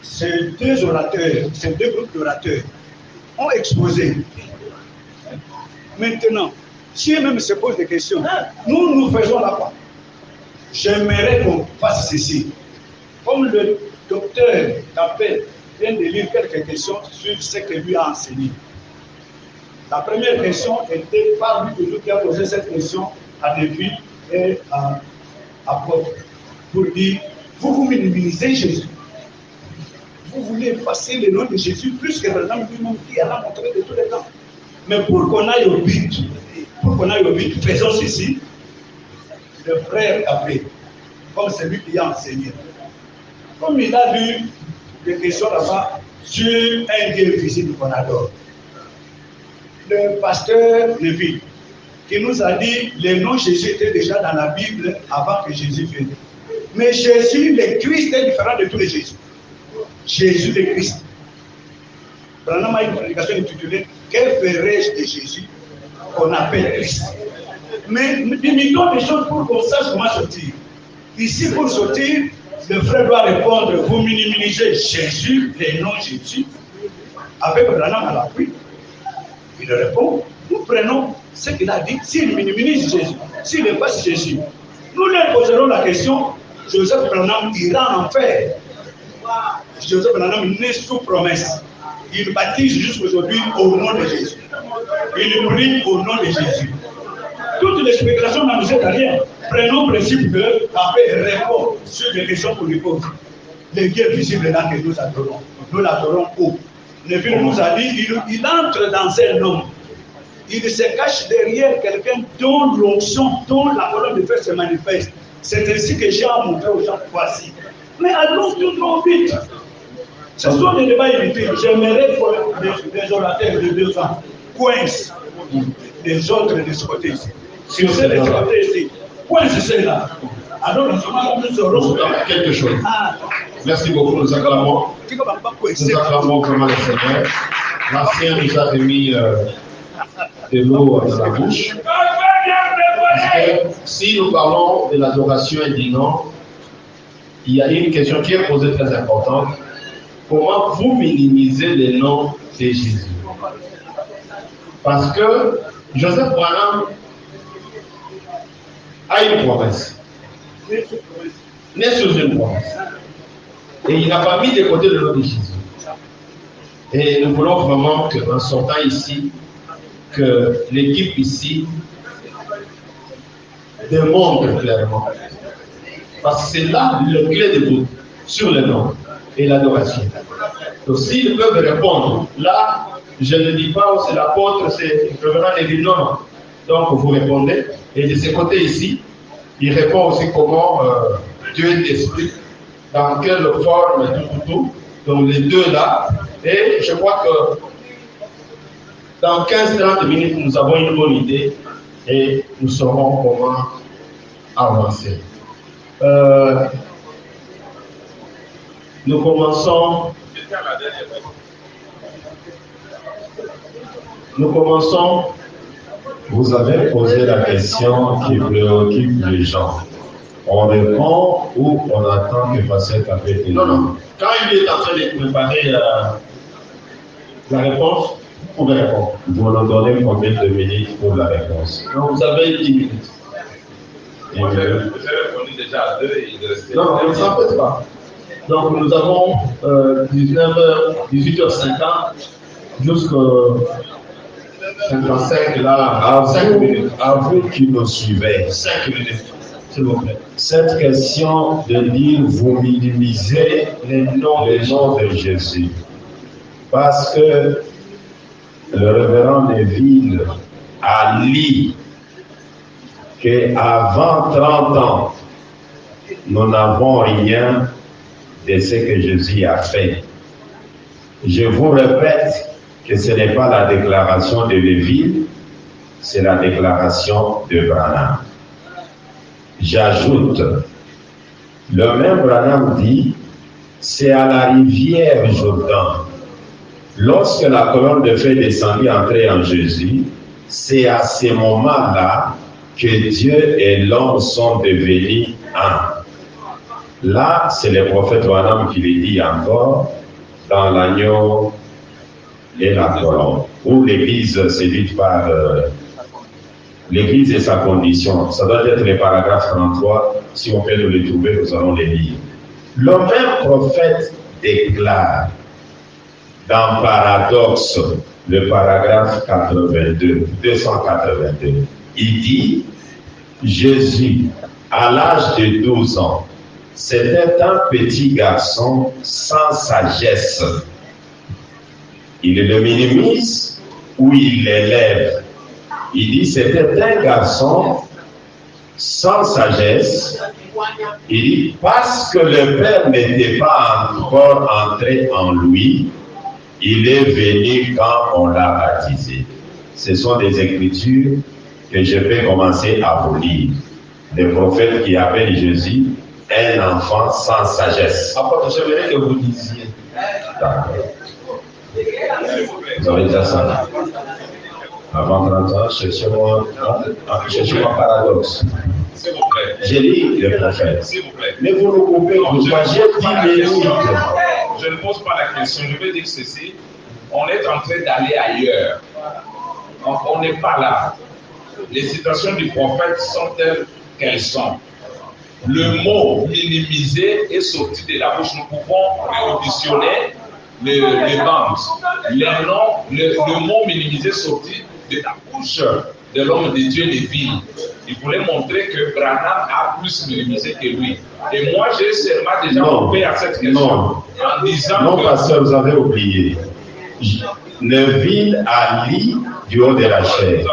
ces deux groupes d'orateurs ont exposé. Maintenant, si eux-mêmes se posent des questions, nous faisons la part. J'aimerais qu'on fasse ceci. Comme le docteur Capet vient de lire quelques questions sur ce que lui a enseigné. La première question était parmi de nous qui a posé cette question à David et à Paul pour dire, vous minimisez Jésus. Vous voulez passer le nom de Jésus plus que Abraham lui-même qui a montré de tous les temps. Mais pour qu'on aille au but, faisons ceci. Le frère Gabriel, comme celui qui a enseigné. Comme il a lu des questions là-bas sur un Dieu visible qu'on adore. Le pasteur Lévi, qui nous a dit les noms Jésus étaient déjà dans la Bible avant que Jésus vienne. Mais Jésus, le Christ, est différent de tous les Jésus. Jésus le Christ. Pendant ma prédication intitulée que ferais-je de Jésus qu'on appelle Christ? Mais limitons les choses pour qu'on sache comment sortir. Ici, pour sortir, le frère doit répondre, vous minimisez Jésus, le nom Jésus, avec Branham à l'appui. Il répond, nous prenons ce qu'il a dit, s'il minimise Jésus, s'il efface Jésus. Nous leur poserons la question, Joseph Branham ira en enfer. Joseph Branham est sous promesse. Il baptise jusqu'aujourd'hui au nom de Jésus. Il prie au nom de Jésus. Toutes les spéculations ne nous aident à rien. Prenons le principe que Abbé répond sur les questions qu'on lui pose. Le Dieu visible là que nous adorons. Nous l'adorons où? Neville nous a dit, il entre dans un homme. Il se cache derrière quelqu'un dont l'onction, dont la colonne de feu se manifeste. C'est ainsi que j'ai montré aux gens, voici. Mais allons tout trop vite. Ce sont des débats inutiles. J'aimerais des orateurs de 2 ans coincent les autres de ce côté ici. Si vous êtes de ce côté ici, coincent ceux-là. Alors, nous serons quelque chose. Merci beaucoup, nous acclamons. Nous acclamons vraiment le Seigneur. L'ancien nous a remis de l'eau dans la bouche. Parce que si nous parlons de l'adoration et du nom, il y a une question qui est posée très importante. Comment vous minimisez le nom de Jésus? Parce que Joseph Branham a une promesse. Né sur une promesse. Et il n'a pas mis de côté le nom de Jésus. Et nous voulons vraiment qu'en sortant ici, que l'équipe ici démontre clairement. Parce que c'est là le clé de tout, sur le nom et l'adoration. Donc s'ils peuvent répondre, là, je ne dis pas c'est l'apôtre, c'est le révérend Lévi, non. Donc vous répondez. Et de ce côté ici, il répond aussi comment Dieu est esprit, dans quelle forme, tout. Donc les deux là. Et je crois que dans 15-30 minutes, nous avons une bonne idée et nous saurons comment avancer. Nous commençons. Vous avez posé la question qui préoccupe les gens. On répond ou on attend que Pasteur Capet ait Non. Quand il est en train de préparer la réponse, vous pouvez répondre. Vous nous donnez combien de minutes pour la réponse? Donc vous avez 10 minutes. J'ai répondu déjà à 2 et il restait. Non, on ne s'en fait pas. Donc nous avons 18h50 jusqu'à 55 là, 5 minutes. À vous qui nous suivez, 5 minutes, s'il vous plaît. Cette question de dire vous minimisez le nom de Jésus. Parce que le révérend Neville a dit qu'avant 30 ans, nous n'avons rien de ce que Jésus a fait. Je vous répète que ce n'est pas la déclaration de Neville, c'est la déclaration de Branham. J'ajoute, le même Branham dit, c'est à la rivière Jourdain. Lorsque la colonne de feu descendit entrer en Jésus, c'est à ce moment-là que Dieu et l'homme sont devenus un. Là, c'est le prophète Branham qui le dit encore dans l'agneau et la colombe, où l'Église séduite par l'Église et sa condition. Ça doit être le paragraphe 33. Si on peut nous le trouver, nous allons les lire. Le même prophète déclare dans Paradoxe, le paragraphe 282. Il dit, Jésus, à l'âge de 12 ans, c'était un petit garçon sans sagesse. Il le minimise ou il l'élève. Il dit, c'était un garçon sans sagesse. Il dit, parce que le Père n'était pas encore entré en lui, il est venu quand on l'a baptisé. Ce sont des écritures que je vais commencer à vous lire. Des prophètes qui appellent Jésus un enfant sans sagesse. Apôtre, j'aimerais que vous disiez. D'accord. Vous avez déjà ça. Avant 30 ans, cherchez-moi un paradoxe. S'il vous plaît. J'ai lu le prophète. S'il vous plaît. Mais vous nous coupez, vous j'ai 10 minutes. Je ne pose pas la question, je veux dire ceci. On est en train d'aller ailleurs. On n'est pas là. Les citations du prophète sont telles qu'elles sont. Le mot minimiser est sorti de la bouche. Nous pouvons réauditionner les bandes. Le mot minimiser est sorti de la bouche de l'homme de Dieu Lévy. Il voulait montrer que Branham a plus minimisé que lui. Et moi, j'ai seulement déjà coupé à cette question en disant non, pasteur, vous avez oublié. Neville a lit du haut de la chair.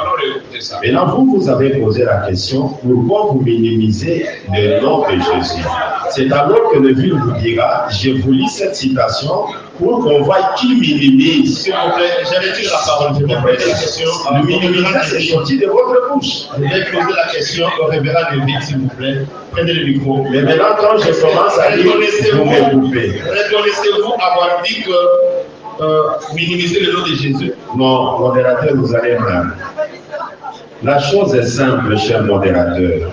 Maintenant, vous avez posé la question, pourquoi vous minimisez le nom de Jésus? C'est alors que Neville vous dira, je vous lis cette citation pour qu'on voit qui minimise. S'il vous plaît, j'allais dire la parole. Je vais poser la question. Le minimisation, c'est sorti de votre bouche. Je vais poser la question au révérend Neville, s'il vous plaît. Prenez le micro. Mais maintenant, quand je commence à lire, vous me coupez. Reconnaissez-vous avoir dit que minimiser le nom de Jésus? Non, modérateur, vous allez mal. La chose est simple, cher modérateur.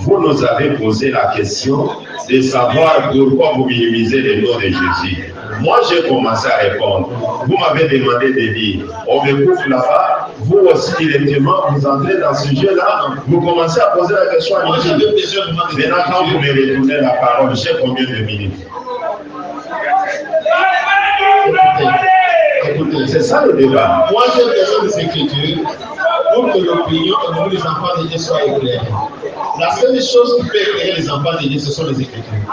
Vous nous avez posé la question de savoir pourquoi vous minimisez le nom de Jésus. Moi, j'ai commencé à répondre. Vous m'avez demandé de dire, on me coupe là-bas, vous aussi directement, vous entrez dans ce sujet-là, vous commencez à poser la question à Jésus. Maintenant, quand vous me retournez la parole, j'ai combien de minutes? Écoutez, c'est ça le débat. Moi, j'ai besoin de ces écritures pour que l'opinion de nous, les enfants de Dieu, soit éclairée. La seule chose qui peut éclairer les enfants de Dieu, ce sont les écritures.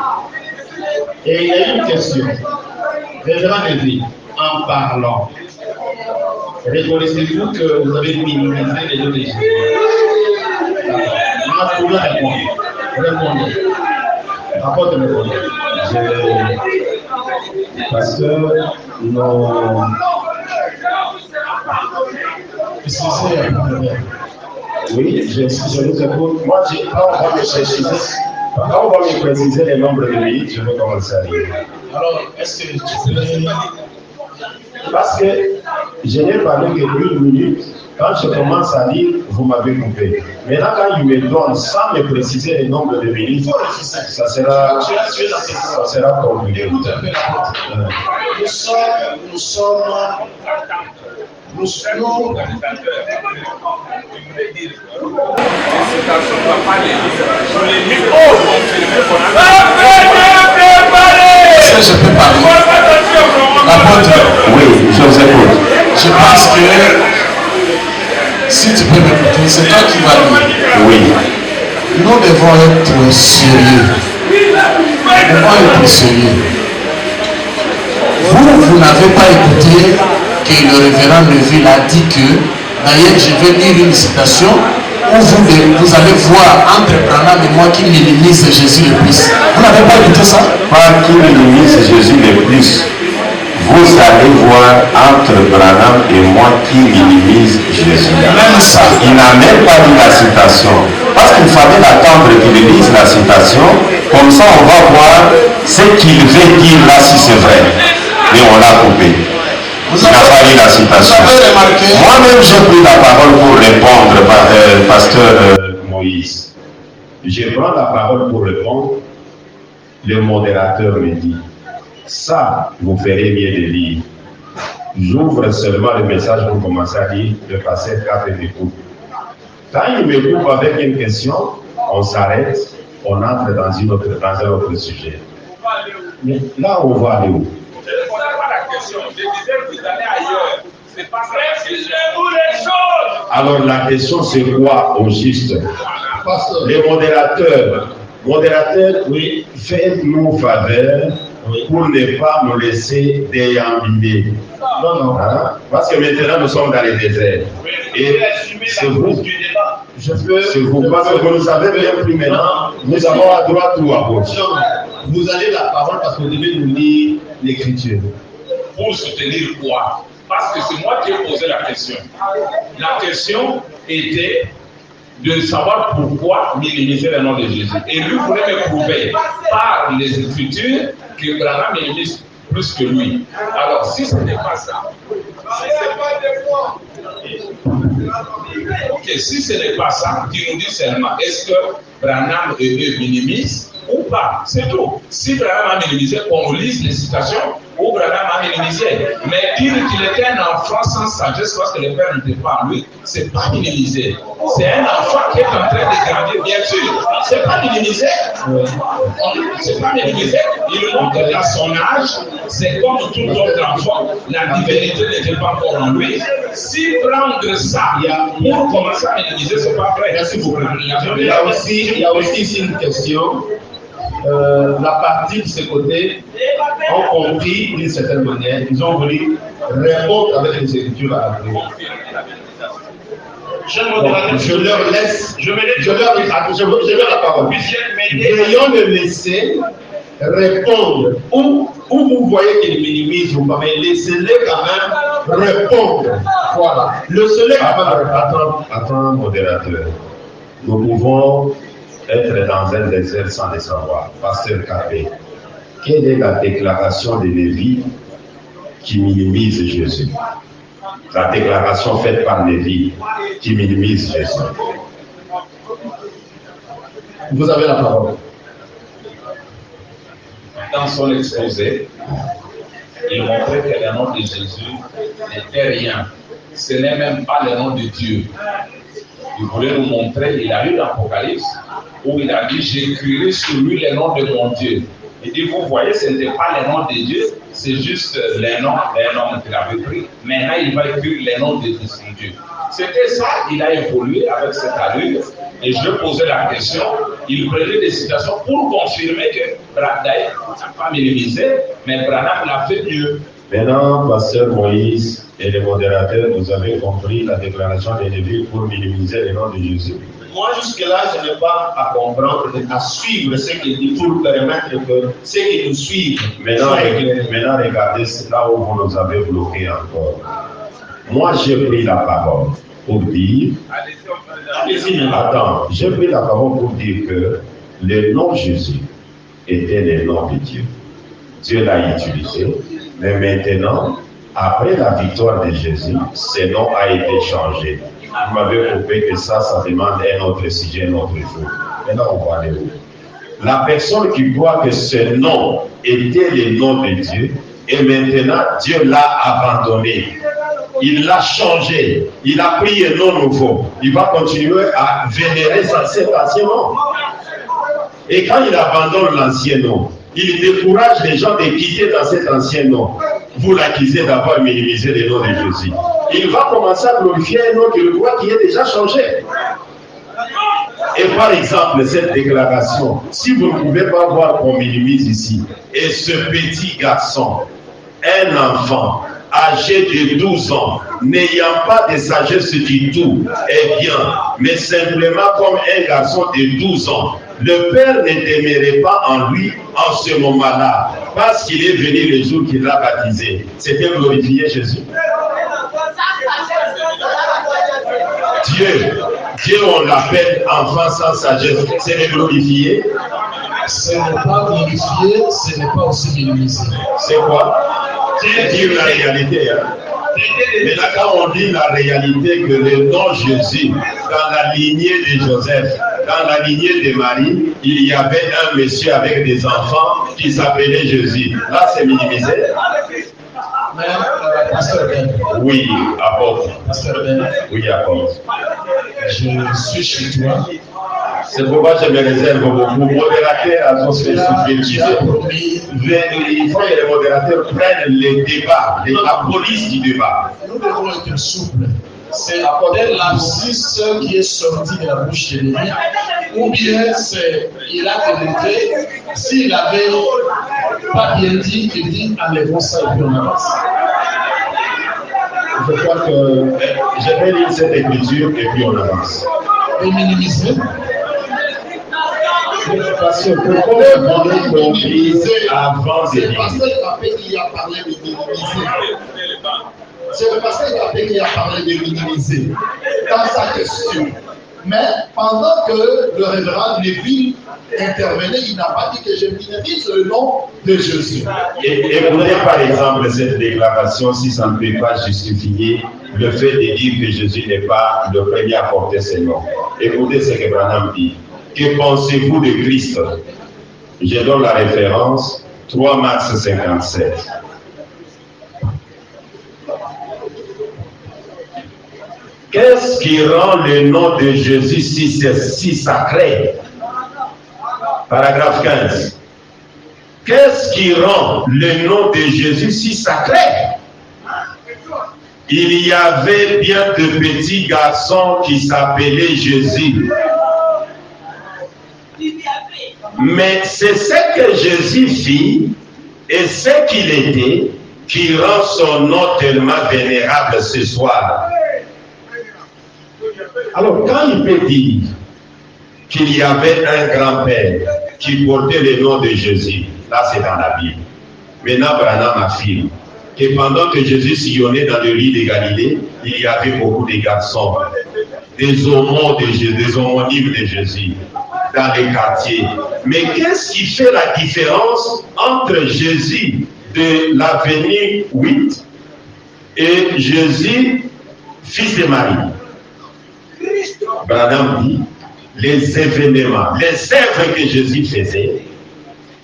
Et il y a une question. Révérend Lévy, en parlant, reconnaissez-vous que vous avez minimisé les deux Jésus? On a trouvé répondre. Répondez. Apporte le répondre. Parce que non. Oui, je vous écoute. Moi, quand on va me préciser les nombres de minutes, je vais commencer à lire. Alors, est-ce que tu peux... Parce que je n'ai parlé que 1 minute. Quand je commence à lire, vous m'avez coupé. Maintenant, quand il me donne sans me préciser les nombres de minutes, ça sera compliqué. Nous je peux parler. L'apôtre. Oui, je vous écoute. Je pense que si tu peux m'écouter, c'est toi qui vas lire. Oui. Nous devons être sérieux. Nous devons être sérieux. Vous n'avez pas écouté que le révérend Neville a dit que, d'ailleurs, je vais lire une citation où vous allez voir entre Branham et moi qui minimise Jésus le plus. Vous n'avez pas écouté ça? Pas qui minimise Jésus le plus. Vous allez voir entre Branham et moi qui minimise Jésus. Même ça. Il n'a même pas dit la citation. Parce qu'il fallait attendre qu'il lise la citation. Comme ça, on va voir ce qu'il veut dire là, si c'est vrai. Et on l'a coupé. Il n'a pas lu la citation. Moi-même, j'ai pris la parole pour répondre, pasteur Moïse. Je prends la parole pour répondre. Le modérateur me dit, ça, vous ferez mieux de lire. J'ouvre seulement le message pour commencer à lire, le passer 4 et me coupe. Quand il me coupe avec une question, on s'arrête, on entre dans un autre sujet. Mais là, on va aller où? Je ne pose pas la question. Je disais que vous allez ailleurs. Ce n'est pas Alors la question c'est quoi au juste? Les modérateurs, oui, faites-nous faveur pour ne pas nous laisser déambuler. Non. Hein? Parce que maintenant nous sommes dans les déserts. Et c'est vous, parce que vous nous savez bien plus maintenant, nous avons à droite ou à gauche. Vous avez la parole parce que vous devez nous lire l'écriture. Pour soutenir quoi? Parce que c'est moi qui ai posé la question. La question était de savoir pourquoi minimiser le nom de Jésus. Et lui voulait me prouver par les Écritures que Branham minimise plus que lui. Alors, si ce n'est pas ça, si ce n'est pas ça, tu nous dis seulement, est-ce que Branham et eux minimisent ou pas? C'est tout. Si Branham a minimisé, qu'on lise les citations où Branham a minimisé. Mais dire qu'il était un enfant sans sagesse parce que le père n'était pas en lui, c'est pas minimiser. C'est un enfant qui est en train de grandir, bien sûr. C'est pas minimiser. C'est pas minimiser. Il montre qu'à son âge, c'est comme tout autre enfant. La divinité n'était pas encore en lui. Si prendre ça pour commencer à minimiser, c'est pas vrai. Merci beaucoup. Il y a aussi ici une question. La partie de ce côté ont compris d'une certaine manière, ils ont voulu répondre avec les Écritures à la prière. Je leur laisse, je leur la parole. Veuillons le laisser répondre. Où vous voyez qu'il minimise ou pas, mais laissez-les quand même répondre. Voilà. Laissez-les quand même répondre. Attends, modérateur. Nous pouvons être dans un désert sans le savoir. Pasteur Capé, quelle est la déclaration de Lévi qui minimise Jésus? La déclaration faite par Lévi qui minimise Jésus. Vous avez la parole. Dans son exposé, il montrait que le nom de Jésus n'était rien. Ce n'est même pas le nom de Dieu. Il voulait nous montrer, il a lu l'Apocalypse, où il a dit, j'écrirai sur lui le nom de mon Dieu. Il dit, vous voyez, ce n'était pas le nom de Dieu, c'est juste le nom d'un homme qu'il avait pris. Maintenant, il va écrire le nom de son Dieu. C'était ça, il a évolué avec cette allure. Et je posais la question, il prenait des citations pour confirmer que Branham n'a pas minimisé, mais Branham l'a fait mieux. Maintenant, Pasteur Moïse et les modérateurs, vous avez compris la déclaration de Lévi pour minimiser le nom de Jésus. Moi, jusque-là, je n'ai pas à comprendre, à suivre ce qu'il dit pour permettre que ceux qui nous suivent. Maintenant, regardez là où vous nous avez bloqué encore. Moi, j'ai pris la parole pour dire. Attends, j'ai pris la parole pour dire que le nom Jésus était le nom de Dieu. Dieu l'a utilisé, mais maintenant, après la victoire de Jésus, ce nom a été changé. Vous m'avez compris que ça demande un autre sujet, un autre jour. Maintenant, on va aller où? La personne qui croit que ce nom était le nom de Dieu, et maintenant, Dieu l'a abandonné. Il l'a changé. Il a pris un nom nouveau. Il va continuer à vénérer cet ancien nom. Et quand il abandonne l'ancien nom, il décourage les gens de quitter dans cet ancien nom. Vous l'accusez d'avoir minimisé le nom de Jésus. Il va commencer à glorifier un nom qu'il croit qui est déjà changé. Et par exemple, cette déclaration, si vous ne pouvez pas voir qu'on minimise ici, et ce petit garçon, un enfant, âgé de 12 ans, n'ayant pas de sagesse du tout, est bien, mais simplement comme un garçon de 12 ans, le Père ne demeurait pas en lui en ce moment-là, parce qu'il est venu le jour qu'il l'a baptisé. C'était glorifier Jésus. Dieu, on l'appelle enfant sans sagesse. C'est le glorifier. Ce n'est pas glorifier, ce n'est pas aussi minimiser. C'est quoi? C'est dire la réalité. Hein? Mais là, quand on dit la réalité, que le nom Jésus, dans la lignée de Joseph, dans la lignée de Marie, il y avait un monsieur avec des enfants qui s'appelait Jésus. Là, c'est minimisé. Pasteur Ben. Oui, apôtre. Pasteur Ben. Oui, apôtre. Je suis chez toi. C'est pourquoi je me réserve beaucoup. Modérateur à son spécifique. Il faut que les modérateurs prennent les débats, la police du débat. Nous devons être souples. c'est un lapsus qui est sorti de la bouche de Lévi, ou bien c'est il a démontré, s'il n'avait pas bien dit, il dit enlevons ça et puis on avance. Je crois que je vais lire cette écriture et puis on avance. Et minimiser. Parce que pourquoi on compris avant de C'est dire? parce qu'il a parlé de minimiser. C'est le pasteur qui a parlé de minimiser dans sa question. Mais pendant que le révérend Neville intervenait, il n'a pas dit que je minimise le nom de Jésus. Écoutez par exemple cette déclaration si ça ne peut pas justifier le fait de dire que Jésus n'est pas le premier à porter ses noms. Écoutez ce que Branham dit. Que pensez-vous de Christ? Je donne la référence 3 mars 57. Qu'est-ce qui rend le nom de Jésus si sacré? Paragraphe 15. Qu'est-ce qui rend le nom de Jésus si sacré? Il y avait bien de petits garçons qui s'appelaient Jésus. Mais c'est ce que Jésus fit et ce qu'il était qui rend son nom tellement vénérable ce soir. Alors, quand il peut dire qu'il y avait un grand-père qui portait le nom de Jésus, là c'est dans la Bible. Maintenant, Branham affirme que pendant que Jésus sillonnait dans le lit de Galilée, il y avait beaucoup de garçons, des homonymes de Jésus dans les quartiers. Mais qu'est-ce qui fait la différence entre Jésus de l'avenue 8 et Jésus, fils de Marie? Branham dit les événements, les œuvres que Jésus faisait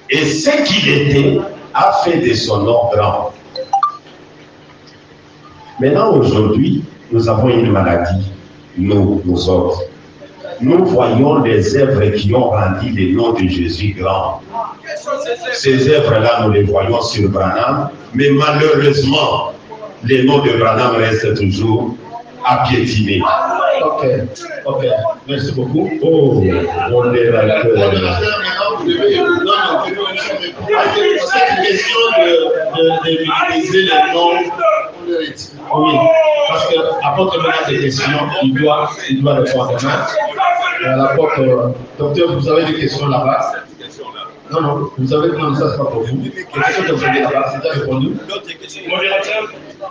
et ce qu'il était a fait de son nom grand. Maintenant, aujourd'hui, nous avons une maladie, nous autres. Nous voyons les œuvres qui ont rendu le nom de Jésus grand. Ces œuvres-là, nous les voyons sur Branham, mais malheureusement, le nom de Branham reste toujours à piétiner. Ok, merci beaucoup. Oh, on est là. Cette question de minimiser les noms, oui, parce qu'apporte maintenant des questions, il doit répondre. Docteur, vous avez des questions là-bas? Non, vous avez non, ça c'est pas pour vous. Les questions que vous avez là-bas, c'est déjà répondu.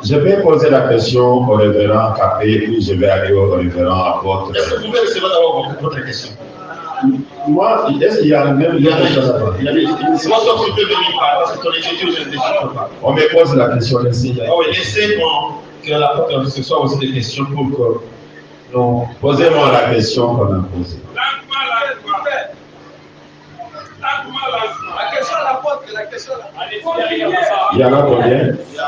Je vais poser la question au révérend Capé, puis je vais aller au révérend apôtre. Est-ce que vous pouvez recevoir d'abord votre question? Moi, est-ce qu'il y a même il y a des choses là-bas. C'est moi toi qui peux venir par parce que ton écriture, je ne déchire pas. On me pose la question, laissez. Oui, laissez-moi que l'apôtre ce soit aussi des questions pour que. Non, posez-moi la question qu'on a posée. La question à l'apôtre, la question à il y en a combien? Il y en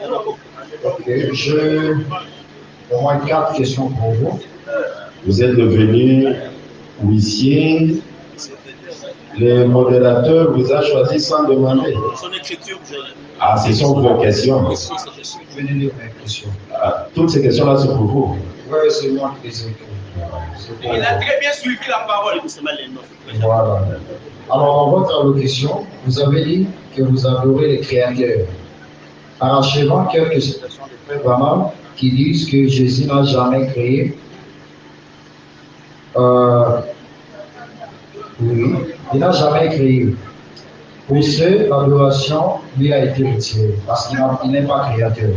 a beaucoup. Ok, j'ai au moins 4 questions pour vous. Vous êtes devenu huissier. Le modérateur vous a choisi sans demander. Son écriture, Ah, ce sont vos questions. Je vais lire mes questions. Ah, toutes ces questions-là sont pour vous. Oui, c'est moi qui les ai écrites. il a très bien suivi la parole. Voilà. Alors, dans votre allocution, vous avez dit que vous adorez les créateurs. Parachevant quelques citations de Frère Branham qui disent que Jésus n'a jamais créé. Oui, il n'a jamais créé. Pour ce, l'adoration lui a été retirée parce qu'il n'est pas créateur.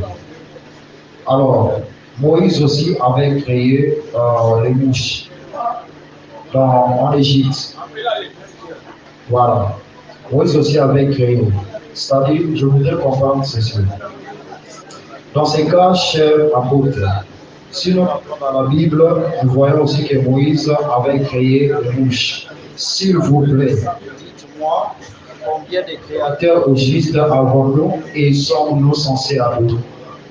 Alors, Moïse aussi avait créé les mouches en Égypte. Voilà. Moïse aussi avait créé. C'est-à-dire, je voudrais comprendre ceci. Dans ces cas, cher apôtre, si nous regardons dans la Bible, nous voyons aussi que Moïse avait créé les mouches. S'il vous plaît, dites-moi combien de créateurs au juste avons-nous et sommes-nous censés adorer?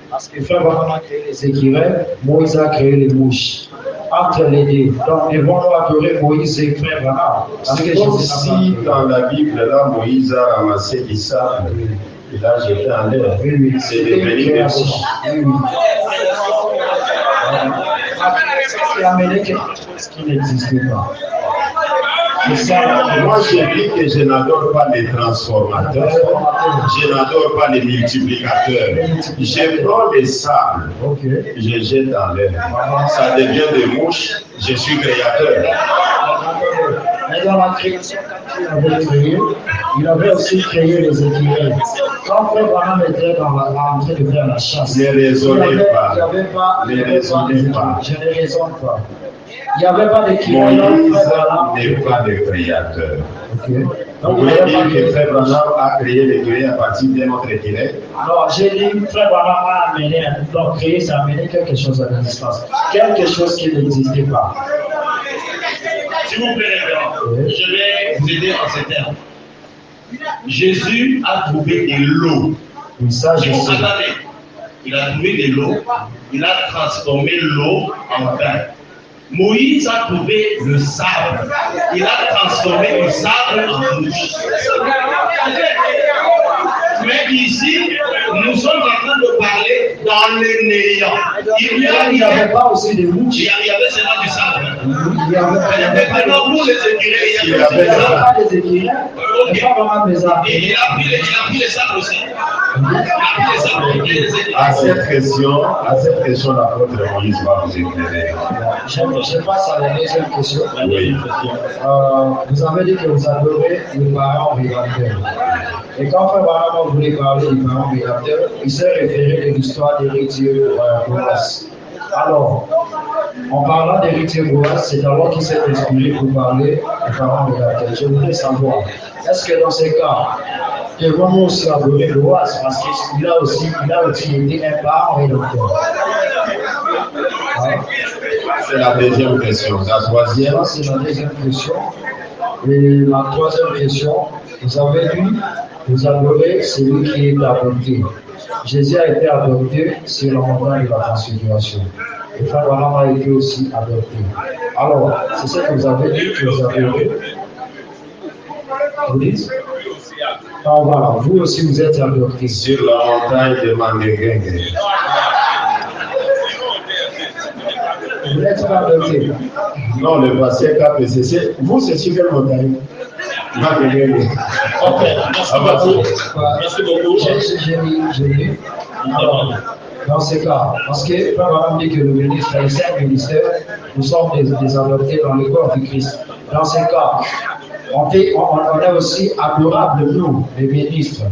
Parce que Frère Branham a créé les écureuils, Moïse a créé les mouches. Entre les deux, donc devons-nous adorer Moïse et Frère Branham? Parce que si dans la Bible, là, Moïse a ramassé du sable Il a jeté en l'air. Oui. C'est devenu des mouches. Oui. C'est amené quelque chose qui n'existait pas. C'est ça. Moi, je dis que je n'adore pas les transformateurs, je n'adore pas les multiplicateurs. Je prends les sables, je jette en l'air. Ça devient des mouches, je suis créateur. Mais dans la création, quand il avait créé, il avait aussi créé les écureuils. Quand Frère Branham était en train de faire la chasse, Ne raisonnez pas. Je ne raisonne pas. Il n'y avait pas d'écureuil. Moïse n'est pas le créateur. Vous voulez dire que Frère Branham a créé l'écureuil à partir d'un autre écureuil? Non, j'ai dit Frère Branham a amené, donc créer, ça a amené quelque chose à l'existence. Quelque chose qui n'existait pas. S'il vous plaît, révérend, je vais vous aider en ces termes. Jésus a trouvé de l'eau. Oui, ça, je sais. Il a trouvé de l'eau, il a transformé l'eau en vin. Moïse a trouvé le sable, il a transformé le sable en mouche. Mais ici, nous sommes en train de parler dans le néant. Il n'y avait pas aussi des mouches. Il y avait seulement du sable. Il y avait Maintenant, pour les écureuils, il y avait pas des écureuils. Il pas vraiment des arbres. il a pris les sables aussi. Il a pris les sables. À cette question, l'apôtre Moïse va vous éclairer. Je passe à la deuxième question. Oui. Vous avez dit que vous adorez les parents révélateurs. Et quand Frère Branham voulait parler des parents révélateurs, il s'est référé de l'histoire d'Héritier Boas. Alors, en parlant d'Héritier Boas, c'est alors qu'il s'est inspiré pour parler des parents révélateurs. Je voudrais savoir, est-ce que dans ces cas, devons-nous aussi adorer Boas parce qu'il a aussi été un parent révélateur? C'est la deuxième question. La troisième? C'est la deuxième question. Et la troisième question, vous avez dit, vous adorez celui qui est adopté. Jésus a été adopté sur le montagne de la transfiguration. Et Frère Branham a été aussi adopté. Alors, c'est ce que vous avez dit que vous adorez. Vous dites? Ah voilà, vous aussi vous êtes adopté. Sur la montagne de Manguéguengue. Vous n'êtes pas adopté. Non, le passé KPCC. Vous, c'est sur quelle montagne? Manguéguengue. Ok, merci beaucoup. J'ai dit. Alors, dans ce cas, parce que Frère Branham dit que le ministre est un ministère, nous sommes des adoptés dans le corps du Christ. Dans ce cas, on est aussi adorables, nous, les ministres.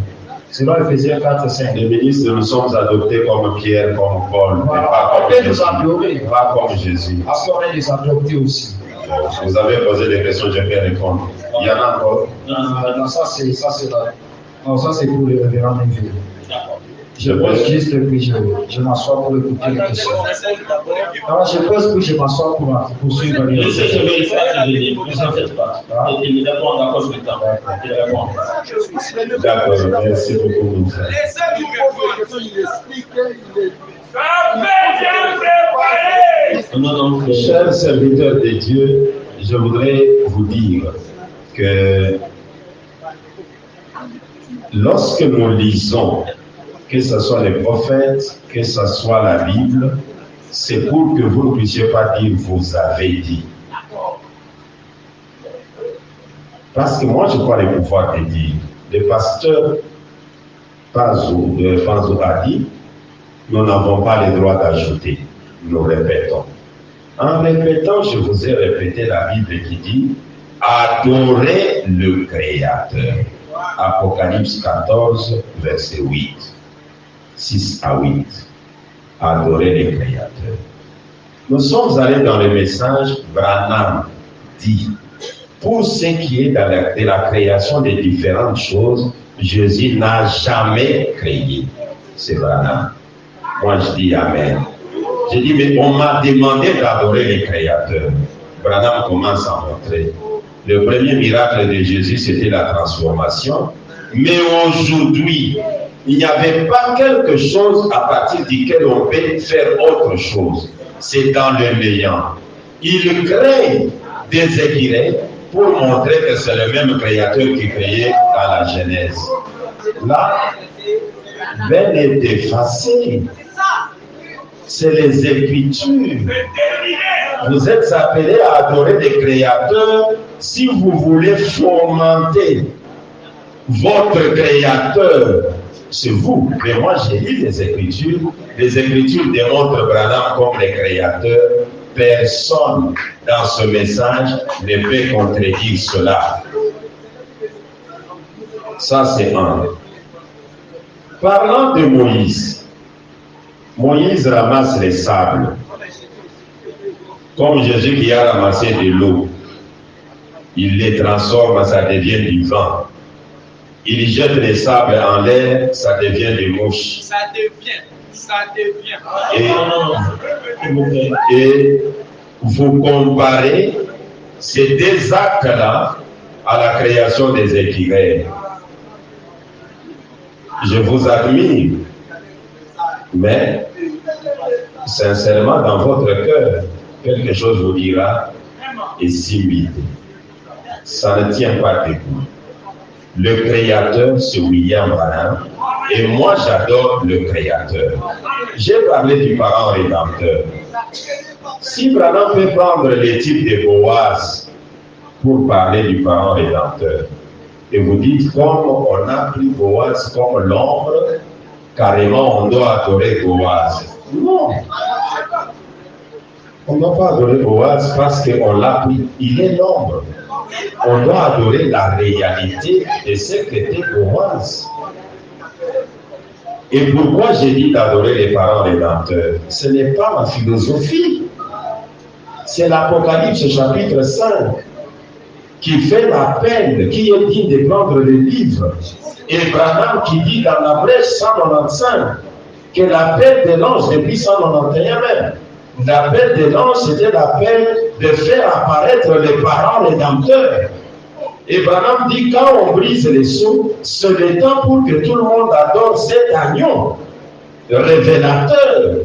C'est dans Ephésiens 4, 5. Les ministres, nous sommes adoptés comme Pierre, comme Paul, Voilà. mais pas comme Jésus. Pas comme Jésus. Parce qu'on est des adoptés aussi. Vous avez posé des questions, je vais répondre. Il y en a encore? Non, ça c'est pour le révérend Neville. Je pose juste puis je m'assois pour écouter les questions. Alors je pose puis je m'assois pour suivre les questions. Je vais le faire, ne vous en faites pas. Et il répond à cause du temps. Il répond. D'accord, merci beaucoup. Chers serviteurs de Dieu, je voudrais vous dire que lorsque nous lisons, que ce soit les prophètes, que ce soit la Bible, c'est pour que vous ne puissiez pas dire vous avez dit. Parce que moi je crois le pouvoir de dire. Le pasteur Pazou a dit, nous n'avons pas le droit d'ajouter. Nous répétons. En répétant, je vous ai répété la Bible qui dit adorez le Créateur. Apocalypse 14, verset 8. 6 à 8. Adorez le Créateur. Nous sommes allés dans le message, Branham dit, pour ce qui est de la création des différentes choses, Jésus n'a jamais créé. C'est Branham. Moi je dis Amen. J'ai dit, mais on m'a demandé d'adorer le Créateur. Branham commence à montrer. Le premier miracle de Jésus, c'était la transformation. Mais aujourd'hui, il n'y avait pas quelque chose à partir duquel on peut faire autre chose. C'est dans le néant. Il crée des écureuils pour montrer que c'est le même Créateur qui créait dans la Genèse. Là, veine est effacée. C'est les Écritures. Vous êtes appelés à adorer les créateurs si vous voulez fomenter votre créateur. C'est vous. Mais moi, j'ai lu les Écritures. Les Écritures démontrent Branham comme les créateurs. Personne dans ce message ne peut contredire cela. Ça, c'est un. Parlant de Moïse, Moïse ramasse les sables. Comme Jésus qui a ramassé de l'eau, il les transforme, ça devient du vent. Il jette les sables en l'air, ça devient des mouches. Ça devient. Et vous comparez ces deux actes-là à la création des écrivains. Je vous admire, mais sincèrement, dans votre cœur, quelque chose vous dira, et si ça ne tient pas debout. Le créateur, c'est William Branham, et moi j'adore le créateur. J'ai parlé du parent rédempteur. Si Branham peut prendre les types de Boaz pour parler du parent rédempteur, et vous dites, comme on a pris Boaz comme l'ombre, carrément on doit adorer Boaz. Non. On ne doit pas adorer Boaz parce qu'on l'a pris. Il est l'ombre. On doit adorer la réalité de ce qu'était Boaz. Et pourquoi j'ai dit d'adorer les parents rédempteurs? Ce n'est pas ma philosophie. C'est l'Apocalypse chapitre 5 qui fait la peine, qui est digne de prendre le livre. Et Branham qui dit dans la brèche 195 que l'appel de l'ange depuis 191 même, l'appel de l'ange c'était l'appel de faire apparaître les parents rédempteurs. Et Branham dit quand on brise les sceaux, c'est le temps pour que tout le monde adore cet agneau révélateur.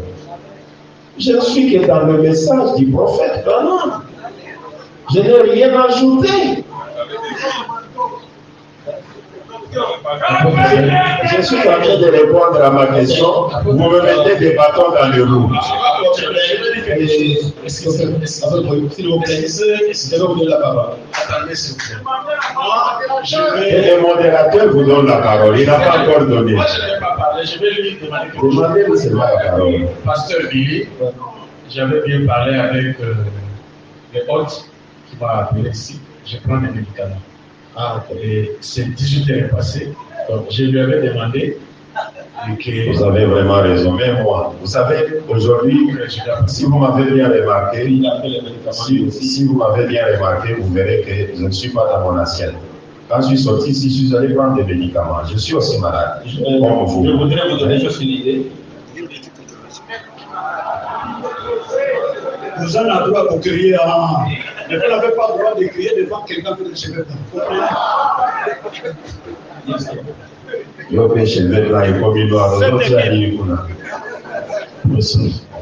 Je ne suis que dans le message du prophète Branham. Je n'ai rien ajouté. Je suis en train de répondre à ma question. Vous me mettez des bâtons dans les roues. S'il vous plaît, je vais vous donner la parole. Attendez, s'il vous plaît. Et le modérateur vous donne la parole. Il n'a pas encore donné. Moi, je ne vais pas parler. Je vais lui demander. Demandez-lui seulement la parole. Pasteur Billy, j'avais bien parlé avec les hôtes qui m'a appelé ici. Je prends des médicaments. Et c'est 18 heures passées. Donc, je lui avais demandé que... Vous avez vraiment raison, même moi. Vous savez, aujourd'hui, si vous m'avez bien remarqué, si vous m'avez bien remarqué, vous verrez que je ne suis pas dans mon assiette. Quand je suis sorti ici, je suis allé prendre des médicaments. Je suis aussi malade. Comme vous. Je voudrais vous donner juste une idée. Nous avons le droit de crier à... Mais vous n'avez pas le droit de crier devant quelqu'un que je vais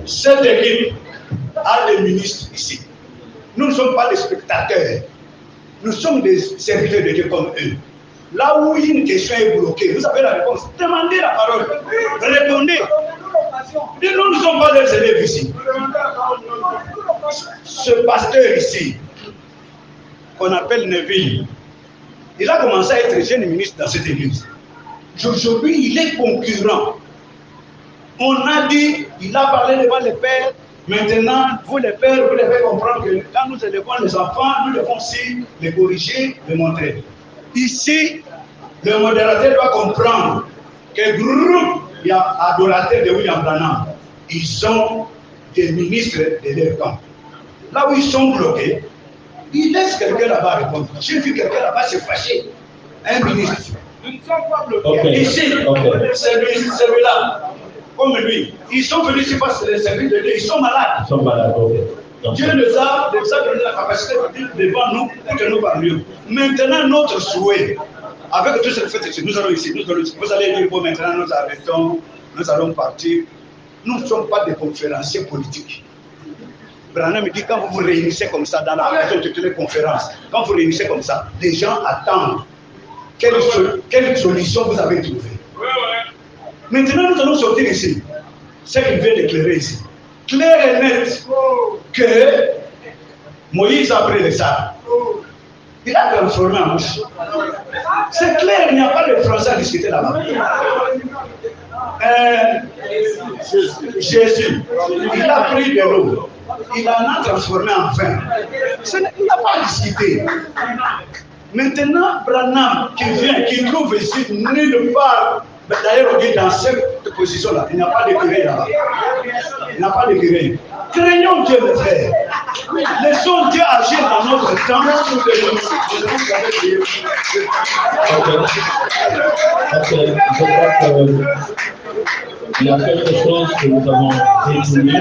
Cette équipe a des ministres ici. Nous ne sommes pas des spectateurs. Nous sommes des serviteurs de Dieu comme eux. Là où une question est bloquée, vous avez la réponse. Demandez la parole. Répondez. Nous ne sommes pas des élèves ici. Ce pasteur ici, qu'on appelle Neville, il a commencé à être jeune ministre dans cette église. Aujourd'hui, il est concurrent. On a dit, il a parlé devant les pères. Maintenant, vous les pères, vous devez comprendre que quand nous élevons les enfants, nous devons aussi les corriger, les montrer. Ici, le modérateur doit comprendre que groupe adorateur de William Branham, ils ont des ministres de leur camp. Là où ils sont bloqués, ils laissent quelqu'un là-bas répondre. J'ai vu quelqu'un là-bas se fâcher. Un ministre. Nous ne sommes pas bloqués. Ici, celui-là, comme lui, ils sont venus ici parce que les services de Dieu, ils sont malades. Ils sont malades, Dieu nous a donné la capacité de dire devant nous pour que nous parlions. Maintenant, notre souhait, avec tout ce que vous faites ici, nous allons ici, vous allez dire, bon, maintenant nous arrêtons, nous allons partir. Nous ne sommes pas des conférenciers politiques. Branham me dit, quand vous vous réunissez comme ça dans la maison de téléconférence, quand vous réunissez comme ça, les gens attendent quelle solution vous avez trouvée. Maintenant, nous allons sortir ici. Ce qu'il vient d'éclairer ici. Clair et net que Moïse a pris le sable. Il a transformé en mouche. C'est clair, il n'y a pas de français à discuter là-bas. Jésus, il a pris de l'eau. Il en a transformé en vin. Il n'y a pas à discuter. Maintenant, Branham qui vient, qui trouve ici nulle part. D'ailleurs, on dit dans cette position-là, il n'y a pas de querelle là-bas. Il n'y a pas de querelle. Craignons Dieu, mes frères. Laissons Dieu agir dans notre temps. Je crois qu'il y a quelque chose que nous avons retenu.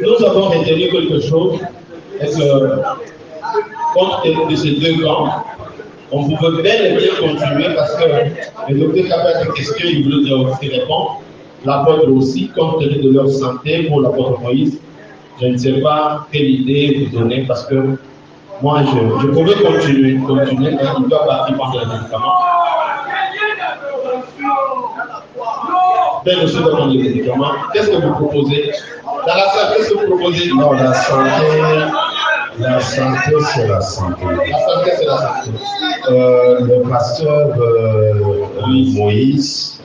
Nous avons retenu quelque chose, et que, compte tenu de ces deux camps, on pouvait bel et bien continuer parce que le docteur Kappa des questions, il voulait aussi répondre. L'apôtre aussi, compte tenu de leur santé pour l'apôtre Moïse, je ne sais pas quelle idée vous donner parce que moi, je pouvais continuer, mais il doit partir prendre les médicaments. Ben, monsieur demande les médicaments. Qu'est-ce que vous proposez? Dans la santé, qu'est-ce que vous proposez? Non, la santé, c'est la santé. La santé, c'est la santé. Le pasteur Moïse,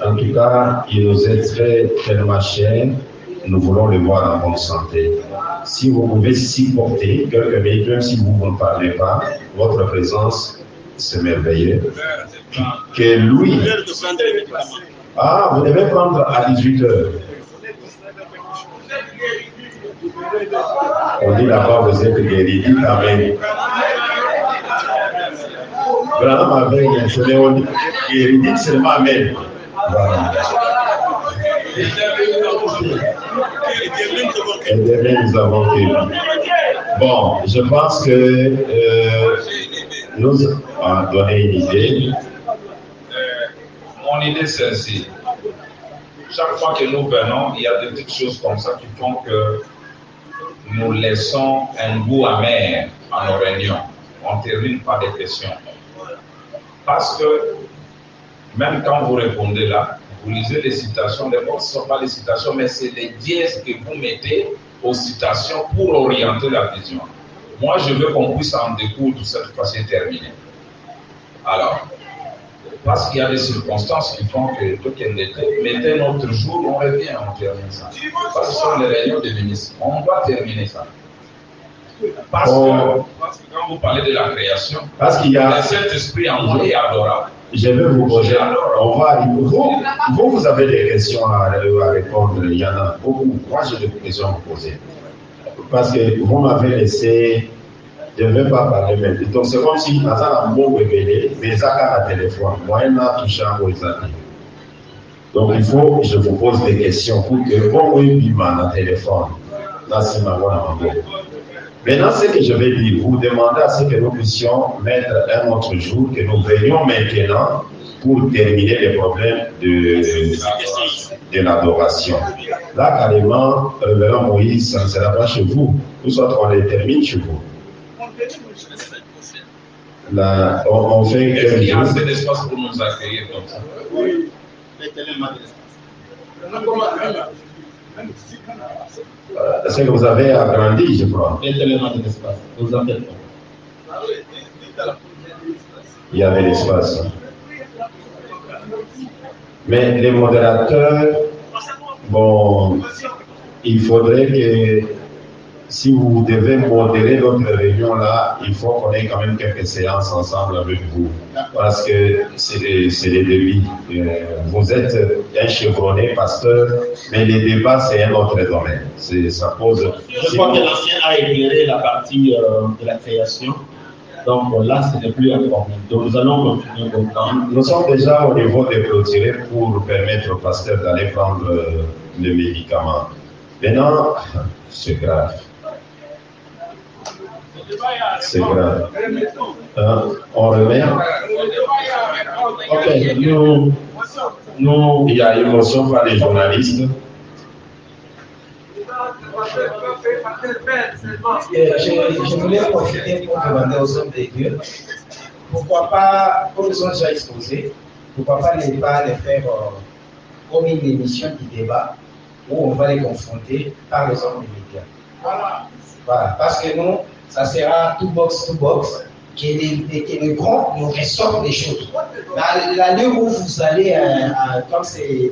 en tout cas, il nous est tellement cher. Nous voulons le voir en bonne santé. Si vous pouvez supporter quelques minutes, même si vous ne parlez pas, votre présence, c'est merveilleux. Que lui... Ah, vous devez prendre à 18 h. On dit là-bas, vous êtes guéri. Dites amen. Vraiment, avec on dit guéri. Dites seulement amen. Voilà. Et demain, nous avons guéri. Bon, je pense que nous avons donné une idée. Mon idée, c'est celle-ci. Chaque fois que nous venons, il y a des petites choses comme ça qui font que nous laissons un goût amer à nos réunions. On ne termine pas des questions. Parce que même quand vous répondez là, vous lisez les citations, des fois ce ne sont pas les citations, mais c'est les dièses que vous mettez aux citations pour orienter la vision. Moi, je veux qu'on puisse en découdre cette fois-ci terminée. Alors, parce qu'il y a des circonstances qui font que tout est mettez notre jour, on revient, on termine ça. Parce que ce sont les réunions de ministres. On doit terminer ça. Parce que quand vous parlez de la création, parce qu'il y a le Saint-Esprit en moi est adorable. Je vais vous poser, on va arriver. Vous avez des questions à répondre, il y en a beaucoup. Moi, j'ai des questions à vous poser. Parce que vous m'avez laissé, je ne vais pas parler maintenant. Donc, c'est comme si, dans un mot révélé, mais ça a un téléphone. Moi, il m'a touché à vos amis. Donc, il faut que je vous pose des questions pour que, bon, oui, puis, dans téléphone. Là, c'est ma voix. Maintenant, ce que je vais dire, vous demandez à ce que nous puissions mettre un autre jour, que nous venions maintenant pour terminer les problèmes de l'adoration. Là, carrément, révérend Moïse, ça ne sera pas chez vous. Nous autres, on les termine chez vous. Là, on fait est-ce qu'il y a jours. assez d'espace pour nous accueillir comme ça? Oui. C'est que vous avez agrandi, je crois. Il y avait l'espace. Mais les modérateurs, bon, il faudrait que si vous devez modérer notre réunion là, il faut qu'on ait quand même quelques séances ensemble avec vous. Parce que c'est les débits. Vous êtes un chevronné pasteur, mais les débats, c'est un autre domaine. Ça pose. Je crois que l'ancien a éclairé la partie de la création. Donc là, ce n'est plus un problème. Donc nous allons continuer comme ça. Nous sommes déjà au niveau de clôturer pour permettre au pasteur d'aller prendre le médicament. Maintenant, c'est grave. C'est grave. On remet. Ok, il y a une motion par les journalistes. Je voulais profiter pour demander aux hommes de Dieu, pourquoi pas, comme ils ont déjà exposé, pourquoi pas ne pas les faire comme une émission qui débat où on va les confronter par les hommes des médias. Voilà, parce que nous, ça sera tout box, que les grands nous ressortent des choses. L'allure où vous allez, dans ces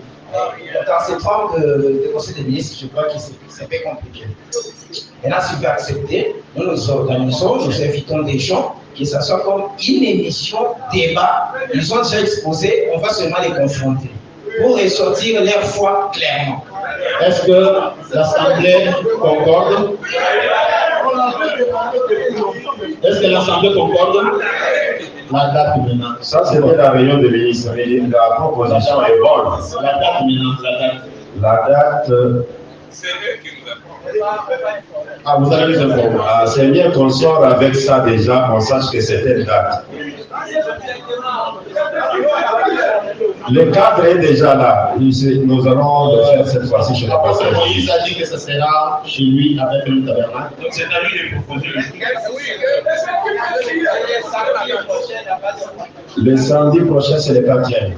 formes de conseil des ministres, je crois que c'est un peu compliqué. Maintenant, si vous acceptez, nous nous organisons, nous invitons des gens, que ça soit comme une émission, débat, ils ont déjà exposé, on va seulement les confronter pour ressortir leur foi clairement. Est-ce que l'Assemblée concorde? Est-ce que l'Assemblée concorde? La date maintenant. Ça, c'était la réunion de ministre, mais la proposition est bonne. La date maintenant, la date. C'est eux qui nous informent. Ah, vous allez les informer. Ah, c'est bien qu'on sort avec ça déjà, qu'on sache que c'est telle date. Le cadre est déjà là. Nous allons le faire cette fois-ci chez le pasteur. Moïse a dit que ce sera chez lui avec le tabernacle. Donc c'est à lui de proposer le Le samedi prochain, c'est le 4e.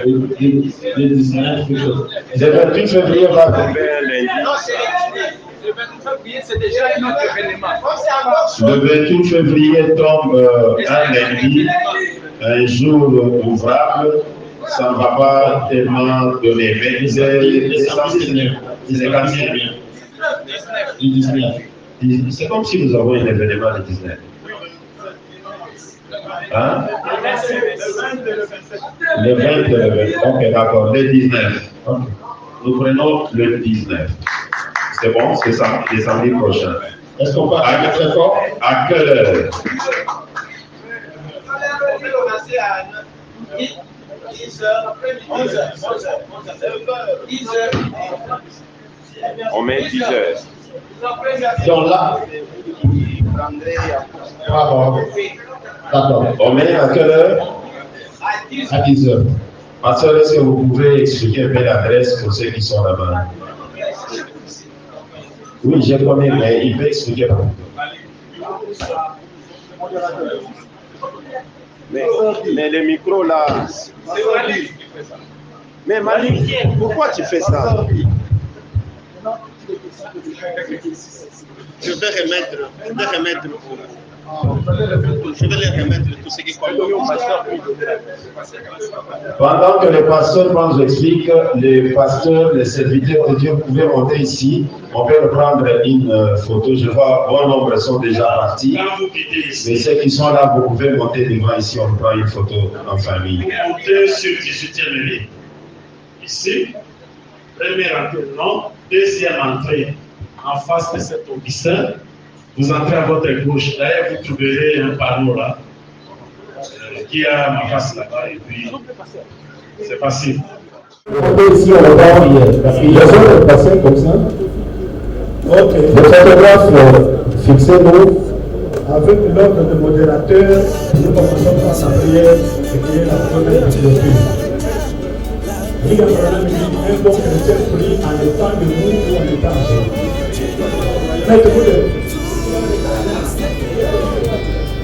Le 19 février. Le 28 février va tomber un lundi. Non, c'est le 28 février, c'est déjà un autre événement. Le 28 février tombe un lundi, un jour ouvrable. Ça ne va pas tellement donner. Mais c'est c'est comme si nous avons un événement le 19. Hein? Le 20 et le 20. Ok, d'accord. Le 19. Okay. Nous prenons le 19. C'est bon, c'est ça, le samedi prochain. Est-ce qu'on va aller très fort? À quelle heure? On met 10 heures. Donc là, bravo. D'accord. On met à quelle heure? À 10 heures. Ma soeur, est-ce que vous pouvez expliquer un peu l'adresse pour ceux qui sont là-bas? Oui, je connais, mais il peut expliquer. Mais le micro là. Mais Malik, pourquoi tu fais ça? Je vais remettre tout ce qui Pendant que le pasteur nous explique, les pasteurs, les serviteurs de Dieu, vous pouvez monter ici. On peut reprendre une photo. Je vois bon nombre sont déjà partis. Mais ceux qui sont là, vous pouvez monter devant ici. On prend une photo en famille. Vous montez sur 18e ligne. Ici, première entrée, non. Deuxième entrée, en face de cet Augustin. Vous entrez à votre gauche. D'ailleurs, vous trouverez un panneau là, qui a ma face là-bas. Et puis, c'est facile. Ici, on va voir la filiation est passée comme ça. Ok. Le photographe, fixez-nous. Avec l'ordre de modérateur, nous commençons par la prière et qui est la première de clôture. Il y a un bon chrétien prie en étant debout ou en étant assis. Mettez-vous debout.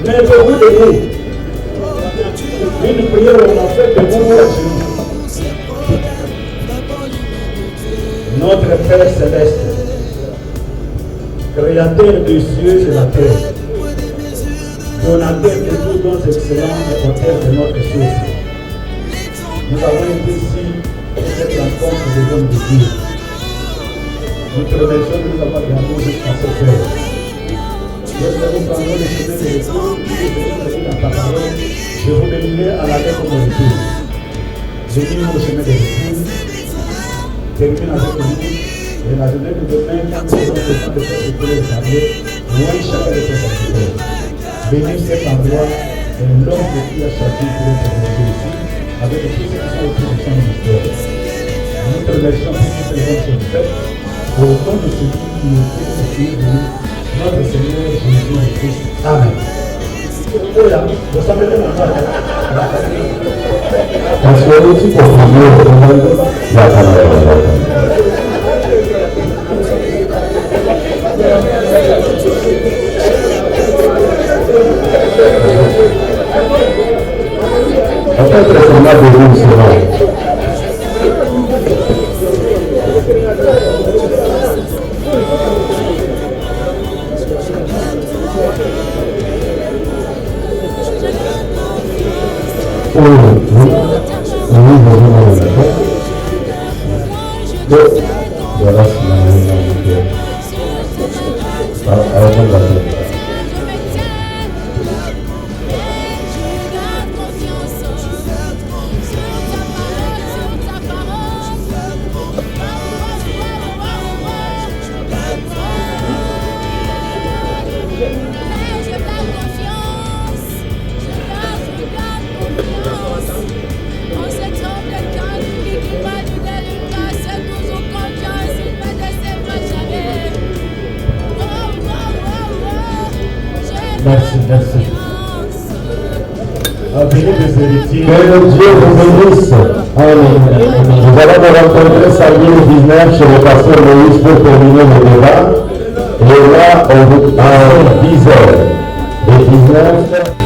Mettez-vous debout. Une prière, on a fait debout ou assis. Notre Père Céleste, Créateur des cieux et de la terre, donateur de tous dons excellents et auteur de notre souffle. Nous avons été ici pour cette rencontre des hommes de Dieu. Nous te remercions de nous avoir gardés jusqu'à cette heure. Lorsque nous prendrons le chemin de l'écoute, nous dans ta parole, je vous bénirai à la lettre de retour. Bénis-nous au chemin de l'écoute, termine avec nous, et la journée de demain, quand nous aurons le temps de faire ce que les amis, loin chacun de tes serviteurs. Bénis cet endroit et l'homme de qui a choisi pour être présent ici, avec tous ceux qui sont autour de son ministère. Nous te remercions pour toutes les bonnes choses faites, au nom de celui qui nous fait de notre Seigneur Jésus-Christ. Amen. Vous savez le nom. Parce que aussi pour vous, Merci. seulement de une seconde. Merci, merci. Que Dieu vous bénisse. Nous allons nous rencontrer samedi le 19 chez le pasteur Moïse pour terminer le débat. Et là, en 10h et 19.